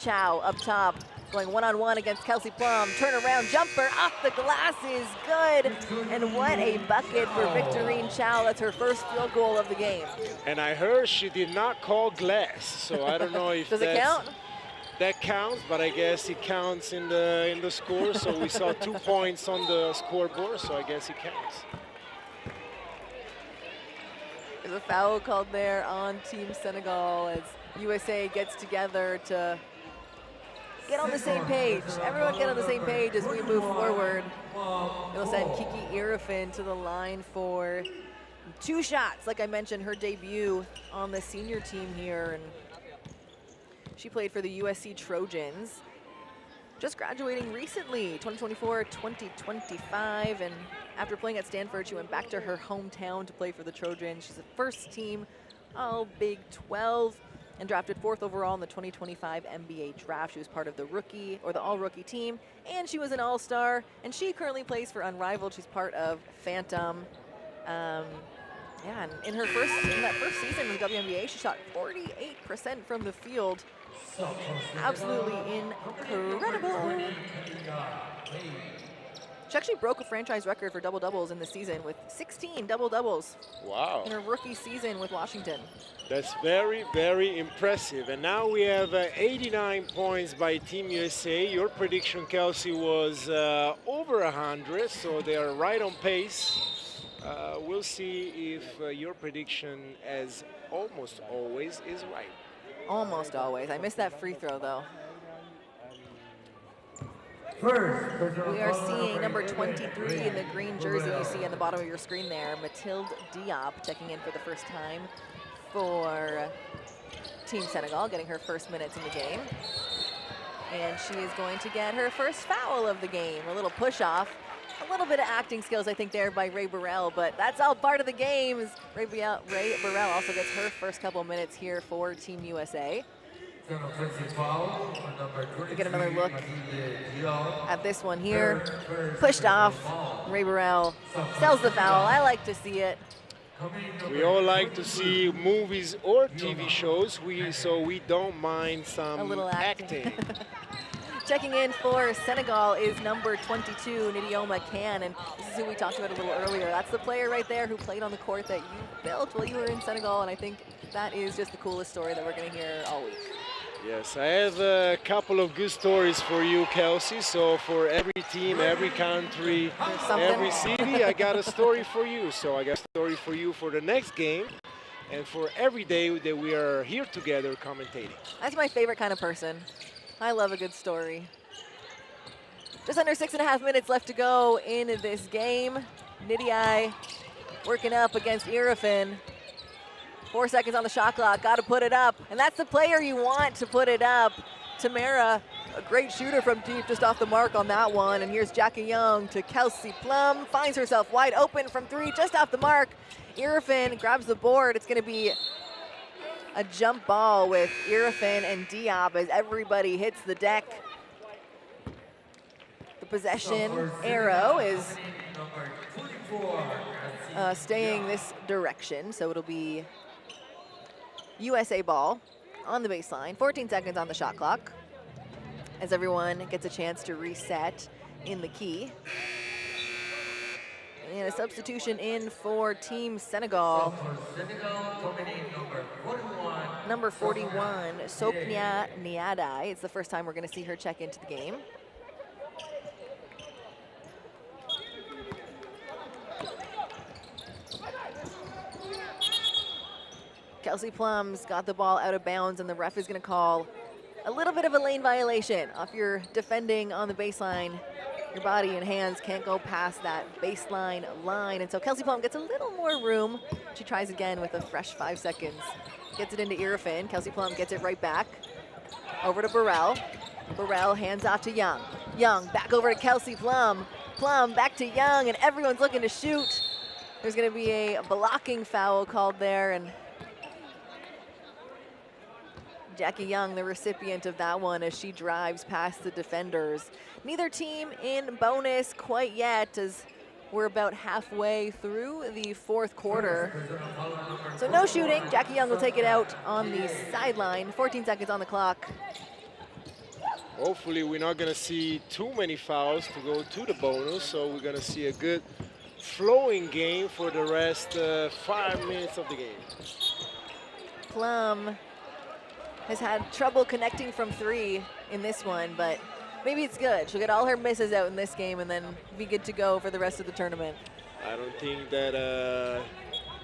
Chow up top, going one-on-one against Kelsey Plum. Turnaround jumper off the glass is good. And what a bucket for Victorine Chow. That's her first field goal of the game. And I heard she did not call glass, so I don't know if Does it count? That counts, but I guess it counts in the score. So we saw 2 points on the scoreboard, so I guess it counts. There's a foul called there on Team Senegal as USA gets together to get on the same page. Everyone get on the same page as we move forward. It'll send Kiki Irifin to the line for 2 shots. Like I mentioned, her debut on the senior team here, and she played for the USC Trojans. just graduating recently, 2024-2025, and after playing at Stanford, she went back to her hometown to play for the Trojans. She's a first-team All-Big 12 and drafted 4th overall in the 2025 NBA draft. She was part of the rookie or the all-rookie team, and she was an all-star, and she currently plays for Unrivaled. She's part of Phantom. Yeah, and in that first season in the WNBA, she shot 48% from the field. Absolutely incredible. She actually broke a franchise record for double-doubles in the season with 16 double-doubles. Wow. In her rookie season with Washington. That's very, very impressive. And now we have 89 points by Team USA. Your prediction, Kelsey, was over 100, so they are right on pace. We'll see if your prediction, as almost always, is right. Almost always. I missed that free throw, though. We are seeing number 23 in the green jersey you see on the bottom of your screen there, Mathilde Diop, checking in for the first time for Team Senegal, getting her first minutes in the game. And she is going to get her first foul of the game, a little push-off. A little bit of acting skills, I think, there by Ray Burrell, but that's all part of the game. Ray Burrell also gets her first couple minutes here for Team USA. We get another look at this one here. Pushed off. Ray Burrell sells the foul. I like to see it. We all like to see movies or TV shows, so we don't mind some a little acting. Checking in for Senegal is number 22, Nidioma Kan, and this is who we talked about a little earlier. That's the player right there who played on the court that you built while you were in Senegal, and I think that is just the coolest story that we're going to hear all week. Yes, I have a couple of good stories for you, Kelsey. So for every team, every country, every city, I got a story for you. So I got a story for you for the next game and for every day that we are here together commentating. That's my favorite kind of person. I love a good story. Just under 6.5 minutes left to go in this game. Nidiai working up against Irafin. 4 seconds on the shot clock, got to put it up. And that's the player you want to put it up. Tamara, a great shooter from deep, just off the mark on that one. And here's Jackie Young to Kelsey Plum, finds herself wide open from 3, just off the mark. Irafin grabs the board. It's gonna be a jump ball with Irafin and Diop as everybody hits the deck. The possession arrow is staying this direction, so it'll be USA ball on the baseline. 14 seconds on the shot clock as everyone gets a chance to reset in the key. And a substitution in for Team Senegal. Number 41, Sopnia Niadai. It's the first time we're going to see her check into the game. Kelsey Plum's got the ball out of bounds, and the ref is going to call a little bit of a lane violation off your defending on the baseline. Your body and hands can't go past that baseline line. And so Kelsey Plum gets a little more room. She tries again with a fresh 5 seconds. Gets it into Irafin. Kelsey Plum gets it right back. Over to Burrell. Burrell hands off to Young. Young back over to Kelsey Plum. Plum back to Young, and everyone's looking to shoot. There's going to be a blocking foul called there, and Jackie Young, the recipient of that one, as she drives past the defenders. Neither team in bonus quite yet, as we're about halfway through the 4th quarter. So no shooting. Jackie Young will take it out on the sideline. 14 seconds on the clock. Hopefully we're not going to see too many fouls to go to the bonus, so we're going to see a good flowing game for the rest 5 minutes of the game. Plum has had trouble connecting from 3 in this one, but maybe it's good. She'll get all her misses out in this game and then be good to go for the rest of the tournament. I don't think that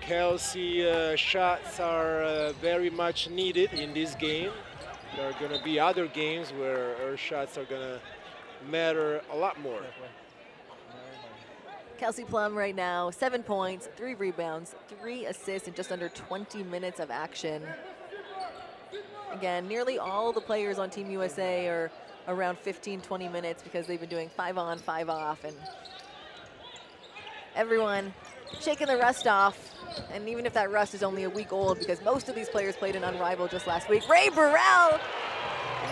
Kelsey shots are very much needed in this game. There are going to be other games where her shots are going to matter a lot more. Kelsey Plum right now, 7 points, 3 rebounds, 3 assists in just under 20 minutes of action. Again, nearly all the players on Team USA are around 15, 20 minutes because they've been doing 5 on, 5 off, and everyone shaking the rust off. And even if that rust is only a week old, because most of these players played in Unrivaled just last week. Ray Burrell,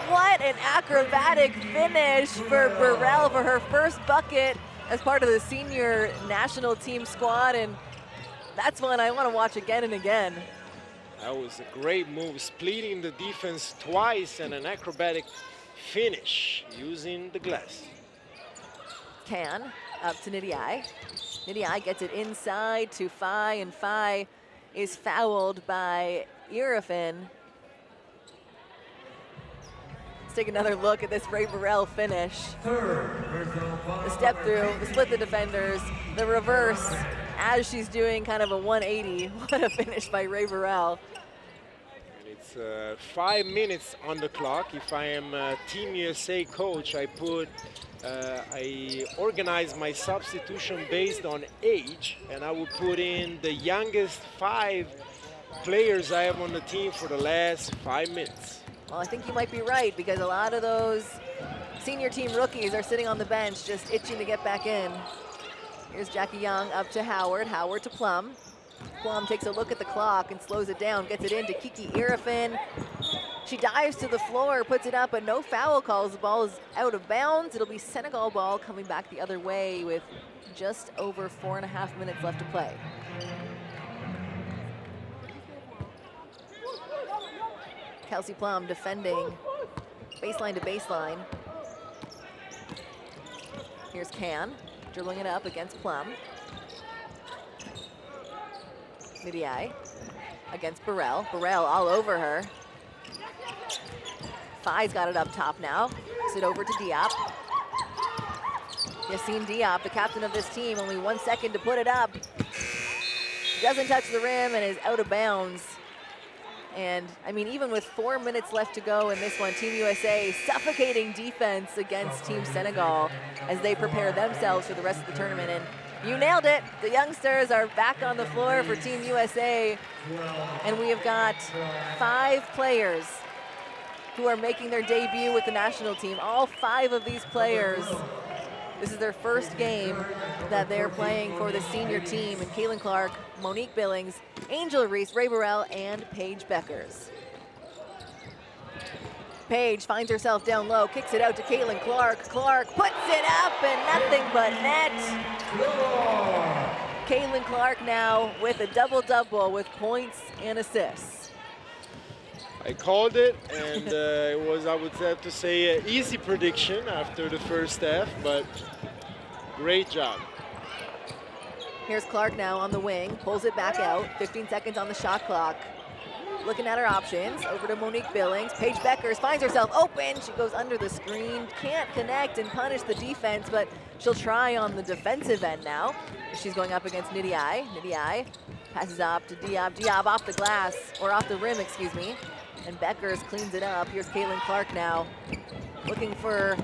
what an acrobatic finish for Burrell for her first bucket as part of the senior national team squad, and that's one I want to watch again and again. That was a great move, splitting the defense twice and an acrobatic finish using the glass. Can up to Nidiai. Nidiai gets it inside to Phi, and Phi is fouled by Irafin. Let's take another look at this Ray Burrell finish. The step through, the split the defenders, the reverse as she's doing kind of a 180. What a finish by Ray Burrell. And it's 5 minutes on the clock. If I am a Team USA coach, I organize my substitution based on age, and I would put in the youngest 5 players I have on the team for the last 5 minutes. Well, I think you might be right, because a lot of those senior team rookies are sitting on the bench just itching to get back in. Here's Jackie Young up to Howard, Howard to Plum. Plum takes a look at the clock and slows it down, gets it into Kiki Irafin. She dives to the floor, puts it up, but no foul calls. The ball is out of bounds. It'll be Senegal ball coming back the other way with just over 4.5 minutes left to play. Kelsey Plum defending baseline to baseline. Here's Can, dribbling it up against Plum. Nidiai against Burrell. Burrell all over her. Phi's got it up top now. Pass it over to Diop. Yassine Diop, the captain of this team, only 1 second to put it up. Doesn't touch the rim and is out of bounds. And I mean, even with 4 minutes left to go in this one, Team USA suffocating defense against Team Senegal as they prepare themselves for the rest of the tournament. And you nailed it. The youngsters are back on the floor for Team USA. And we have got 5 players who are making their debut with the national team. All 5 of these players, this is their first game that they're playing for the senior team. And Caitlin Clark, Monique Billings, Angel Reese, Ray Burrell, and Paige Beckers. Paige finds herself down low, kicks it out to Caitlin Clark. Clark puts it up and nothing but net. Caitlin Clark now with a double-double with points and assists. I called it, and it was, I would have to say, an easy prediction after the first half, but great job. Here's Clark now on the wing, pulls it back out, 15 seconds on the shot clock. Looking at her options, over to Monique Billings. Paige Beckers finds herself open. She goes under the screen, can't connect and punish the defense, but she'll try on the defensive end now. She's going up against Nidiai. Nidiai passes up to Diop. Diop off the glass, or off the rim, excuse me. And Beckers cleans it up. Here's Caitlin Clark now, looking for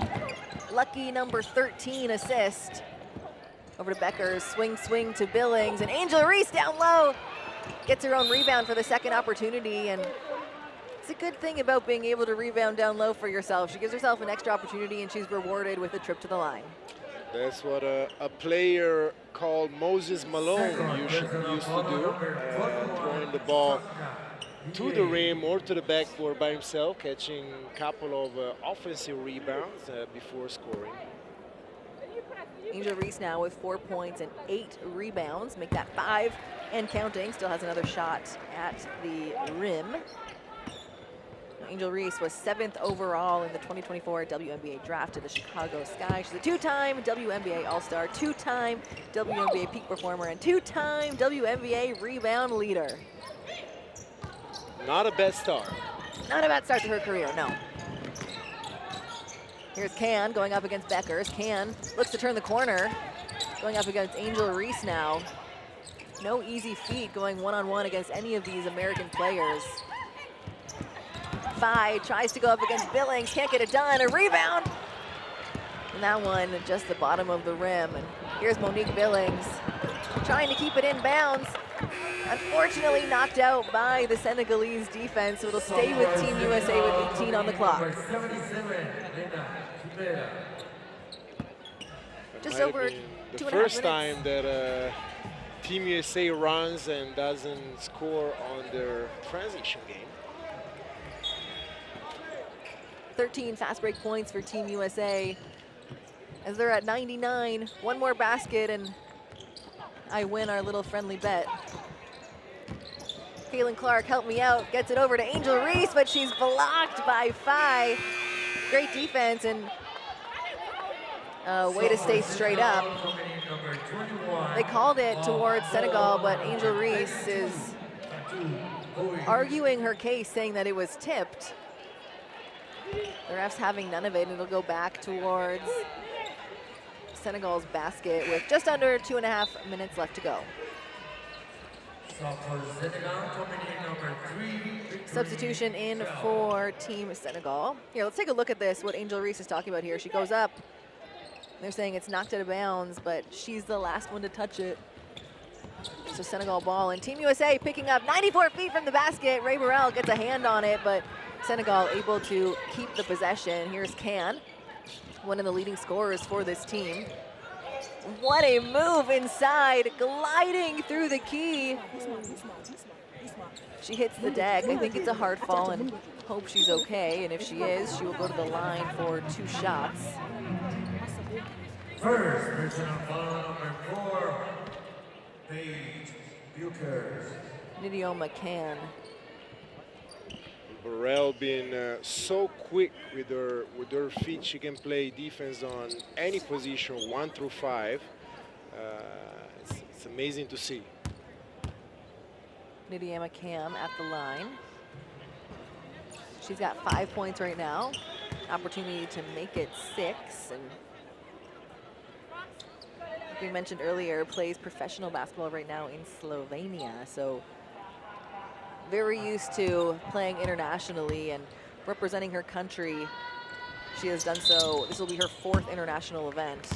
lucky number 13 assist. Over to Beckers, swing to Billings, and Angel Reese down low. Gets her own rebound for the second opportunity, and it's a good thing about being able to rebound down low for yourself. She gives herself an extra opportunity, and she's rewarded with a trip to the line. That's what a player called Moses Malone used to do, throwing the ball to the rim or to the backboard by himself, catching a couple of offensive rebounds before scoring. Angel Reese now with 4 points and 8 rebounds, make that 5 and counting. Still has another shot at the rim. Angel Reese was 7th overall in the 2024 WNBA draft to the Chicago Sky. She's a 2-time WNBA All-Star, 2-time WNBA peak performer, and 2-time WNBA rebound leader. Not a bad start. Not a bad start to her career, no. Here's Can going up against Beckers. Can looks to turn the corner, going up against Angel Reese now. No easy feat going one-on-one against any of these American players. Phi tries to go up against Billings, can't get it done. A rebound. And that one just the bottom of the rim. And here's Monique Billings trying to keep it in bounds. Unfortunately knocked out by the Senegalese defense, so it'll stay with Team USA with 18 on the clock. Just over 2.5 minutes. The first time that Team USA runs and doesn't score on their transition game. 13 fast break points for Team USA as they're at 99. One more basket and I win our little friendly bet. Caitlin Clark, help me out, gets it over to Angel Reese, but she's blocked by Phi. Great defense and way to stay straight up. They called it towards Senegal, but Angel Reese is arguing her case, saying that it was tipped. The refs having none of it, and it'll go back towards Senegal's basket with just under 2.5 minutes left to go. Substitution in for Team Senegal. Here, let's take a look at this, what Angel Reese is talking about here. She goes up. They're saying it's knocked out of bounds, but she's the last one to touch it. So Senegal ball, and Team USA picking up 94 feet from the basket. Ray Burrell gets a hand on it, but Senegal able to keep the possession. Here's Can, one of the leading scorers for this team. What a move inside, gliding through the key. She hits the deck. I think it's a hard fall and hope she's okay. And if she is, she will go to the line for 2 shots. First, personal foul number 4, Paige Buchers. Nidio McCann. Burrell being so quick with her feet. She can play defense on any position, 1 through 5. It's amazing to see. Nidia McCann at the line. She's got 5 points right now. Opportunity to make it 6. And like we mentioned earlier, plays professional basketball right now in Slovenia. So very used to playing internationally and representing her country. She has done so. This will be her 4th international event.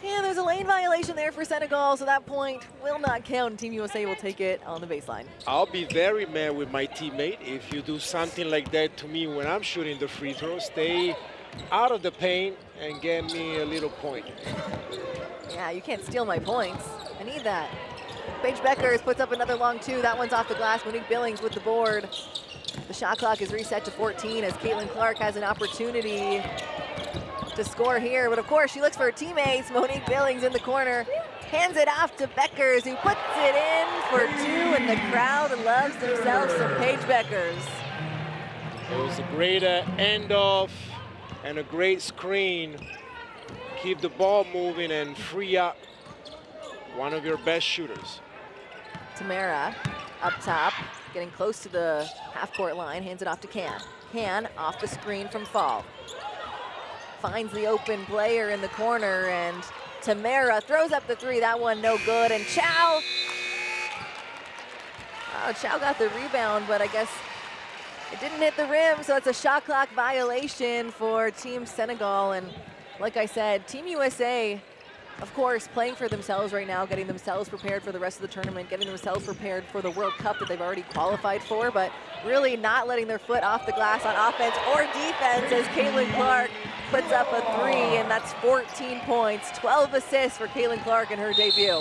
And there's a lane violation there for Senegal, so that point will not count, and Team USA will take it on the baseline. I'll be very mad with my teammate if you do something like that to me when I'm shooting the free throw. Stay out of the paint and get me a little point. Yeah, you can't steal my points. I need that. Paige Beckers puts up another long 2. That one's off the glass. Monique Billings with the board. The shot clock is reset to 14 as Caitlin Clark has an opportunity to score here. But of course, she looks for her teammates. Monique Billings in the corner. Hands it off to Beckers, who puts it in for 2, and the crowd loves themselves some Paige Beckers. It was a great end-off and a great screen. Keep the ball moving and free up one of your best shooters. Tamara up top, getting close to the half-court line, hands it off to Can. Can off the screen from Fall. Finds the open player in the corner, and Tamara throws up the 3. That one no good, and Chow. Oh, Chow got the rebound, but I guess it didn't hit the rim, so it's a shot clock violation for Team Senegal. And like I said, Team USA, of course, playing for themselves right now, getting themselves prepared for the rest of the tournament, getting themselves prepared for the World Cup that they've already qualified for, but really not letting their foot off the glass on offense or defense as Caitlin Clark puts up a 3, and that's 14 points, 12 assists for Caitlin Clark in her debut.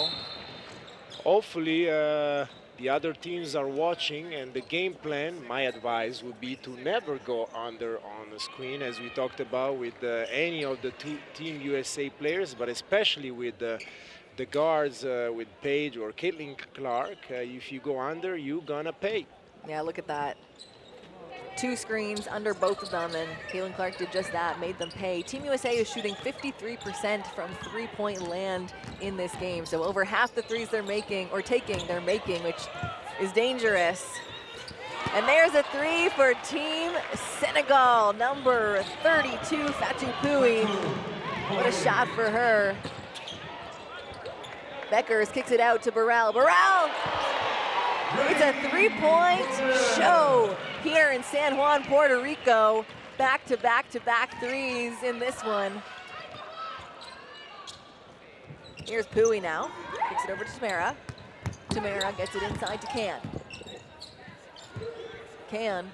Hopefully, the other teams are watching, and the game plan, my advice would be to never go under on the screen, as we talked about with any of the Team USA players, but especially with the guards with Paige or Caitlin Clark. If you go under, you're gonna pay. Yeah, look at that. 2 screens under both of them, and Caitlin Clark did just that, made them pay. Team USA is shooting 53% from 3-point land in this game. So over half the threes they're making, or taking, they're making, which is dangerous. And there's a 3 for Team Senegal, number 32, Fatou Pouy. What a shot for her. Beckers kicks it out to Burrell. Burrell! It's a 3-point show here in San Juan, Puerto Rico. Back-to-back-to-back threes in this one. Here's Pui now. Kicks it over to Tamara. Tamara gets it inside to Can. Can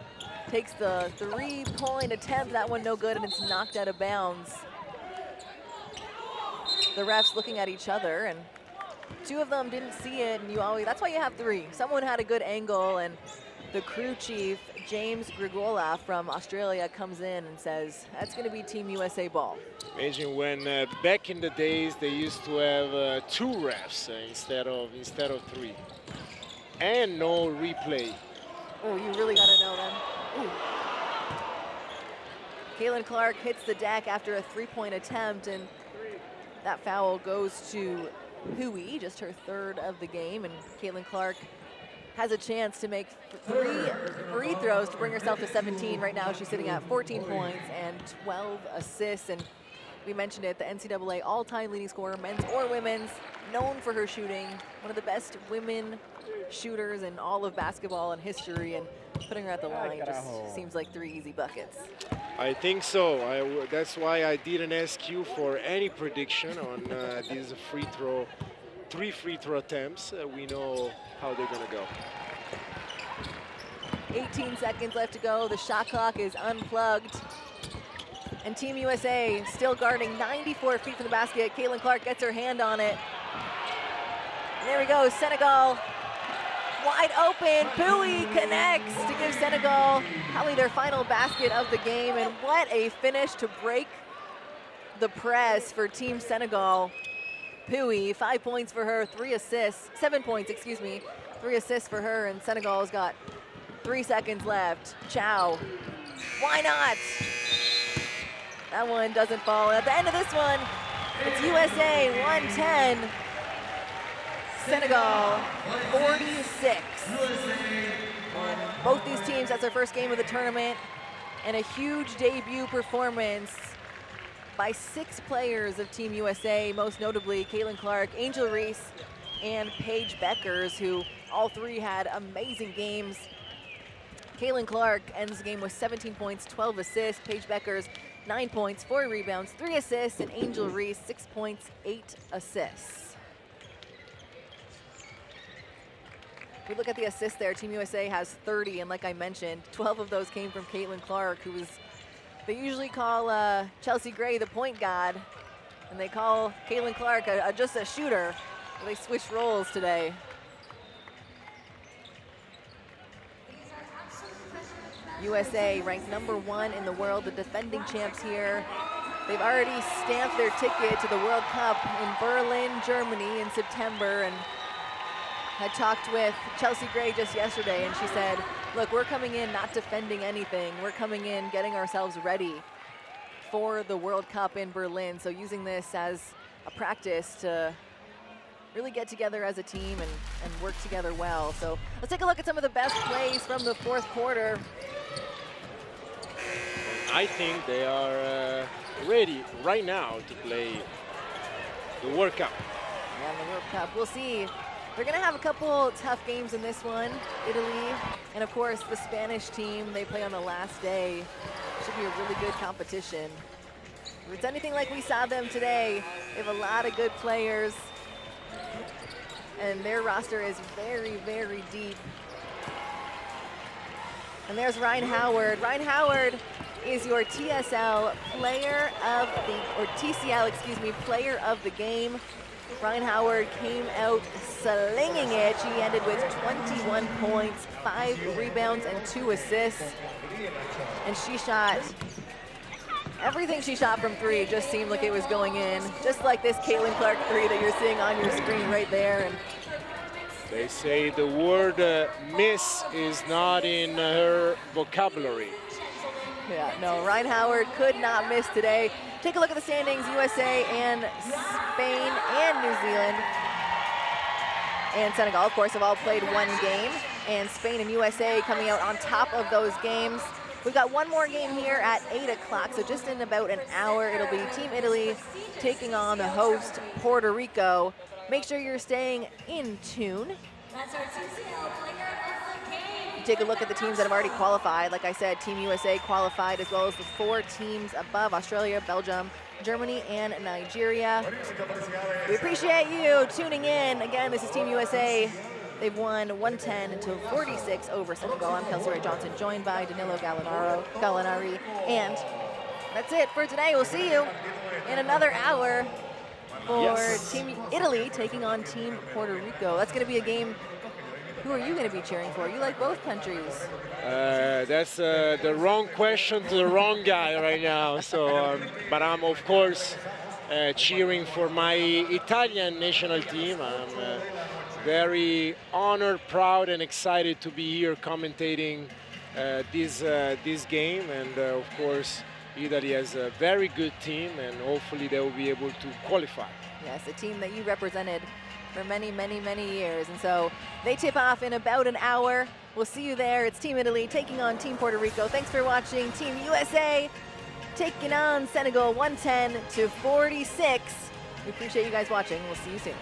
takes the three-point attempt. That one no good, and it's knocked out of bounds. The refs looking at each other, and two of them didn't see it, and that's why you have three. Someone had a good angle, and the crew chief, James Grigola from Australia, comes in and says, that's going to be Team USA ball. Imagine when back in the days they used to have two refs instead of three, and no replay. Oh, you really got to know them. Ooh. Caitlin Clark hits the deck after a three-point attempt, and that foul goes to Hui, just her third of the game, and Caitlin Clark has a chance to make three free throws to bring herself to 17. Right now she's sitting at 14 points and 12 assists, and we mentioned it, the NCAA all-time leading scorer, men's or women's, known for her shooting, one of the best women shooters in all of basketball and history, and putting her at the line just seems like three easy buckets. I think so. That's why I didn't ask you for any prediction on these three free throw attempts. We know how they're gonna go. 18 seconds left to go. The shot clock is unplugged. And Team USA still guarding 94 feet from the basket. Caitlin Clark gets her hand on it. And there we go, Senegal wide open. Pui connects to give Senegal probably their final basket of the game. And what a finish to break the press for Team Senegal. Pui, 5 points for her, 3 assists, 7 points, excuse me, 3 assists for her, and Senegal's got 3 seconds left. Chow, why not? That one doesn't fall. At the end of this one, it's USA 110, Senegal 46. And both these teams, that's their first game of the tournament, and a huge debut performance by 6 players of Team USA, most notably Caitlin Clark, Angel Reese, and Paige Beckers, who all three had amazing games. Caitlin Clark ends the game with 17 points, 12 assists. Paige Beckers, 9 points, 4 rebounds, 3 assists, and Angel Reese, 6 points, 8 assists. We look at the assists there. Team USA has 30, and like I mentioned, 12 of those came from Caitlin Clark, who was, they usually call Chelsea Gray the point guard, and they call Caitlin Clark just a shooter. They switched roles today. USA ranked #1 in the world, the defending champs here. They've already stamped their ticket to the World Cup in Berlin, Germany in September, and I talked with Chelsea Gray just yesterday, and she said, look, we're coming in not defending anything. We're coming in getting ourselves ready for the World Cup in Berlin. So using this as a practice to really get together as a team and work together well. So let's take a look at some of the best plays from the fourth quarter. I think they are ready right now to play the World Cup. Yeah, the World Cup. We'll see. They're going to have a couple tough games in this one, Italy, and of course the Spanish team. They play on the last day. Should be a really good competition. If it's anything like we saw them today, they have a lot of good players, and their roster is very, very deep. And there's Ryan Howard. Ryan Howard is your TSL player of the, or TCL, excuse me, player of the game. Ryan Howard came out slinging it. She ended with 21 points, 5 rebounds, and 2 assists. And she shot, everything she shot from 3 just seemed like it was going in. Just like this Caitlin Clark 3 that you're seeing on your screen right there. And they say the word miss is not in her vocabulary. Yeah, no, Ryan Howard could not miss today. Take a look at the standings. USA and Spain and New Zealand and Senegal, of course, have all played 1 game. And Spain and USA coming out on top of those games. We've got one more game here at 8 o'clock, so just in about an hour, it'll be Team Italy taking on the host, Puerto Rico. Make sure you're staying in tune. That's our TCL player of the game. Take a look at the teams that have already qualified. Like I said, Team USA qualified, as well as the 4 teams above: Australia, Belgium, Germany, and Nigeria. We appreciate you tuning in. Again, this is Team USA. They've won 110-46 over Senegal. I'm Kelsey Ray Johnson, joined by Danilo Gallinari. And that's it for today. We'll see you in another hour for Team Italy taking on Team Puerto Rico. That's going to be a game. Who are you going to be cheering for? You like both countries. That's the wrong question to the wrong guy right now. So, but I'm of course cheering for my Italian national team. I'm very honored, proud, and excited to be here commentating this game. And of course, Italy has a very good team, and hopefully they will be able to qualify. Yes, a team that you represented for many, many, many years. And so they tip off in about an hour. We'll see you there. It's Team Italy taking on Team Puerto Rico. Thanks for watching. Team USA taking on Senegal 110-46. We appreciate you guys watching. We'll see you soon.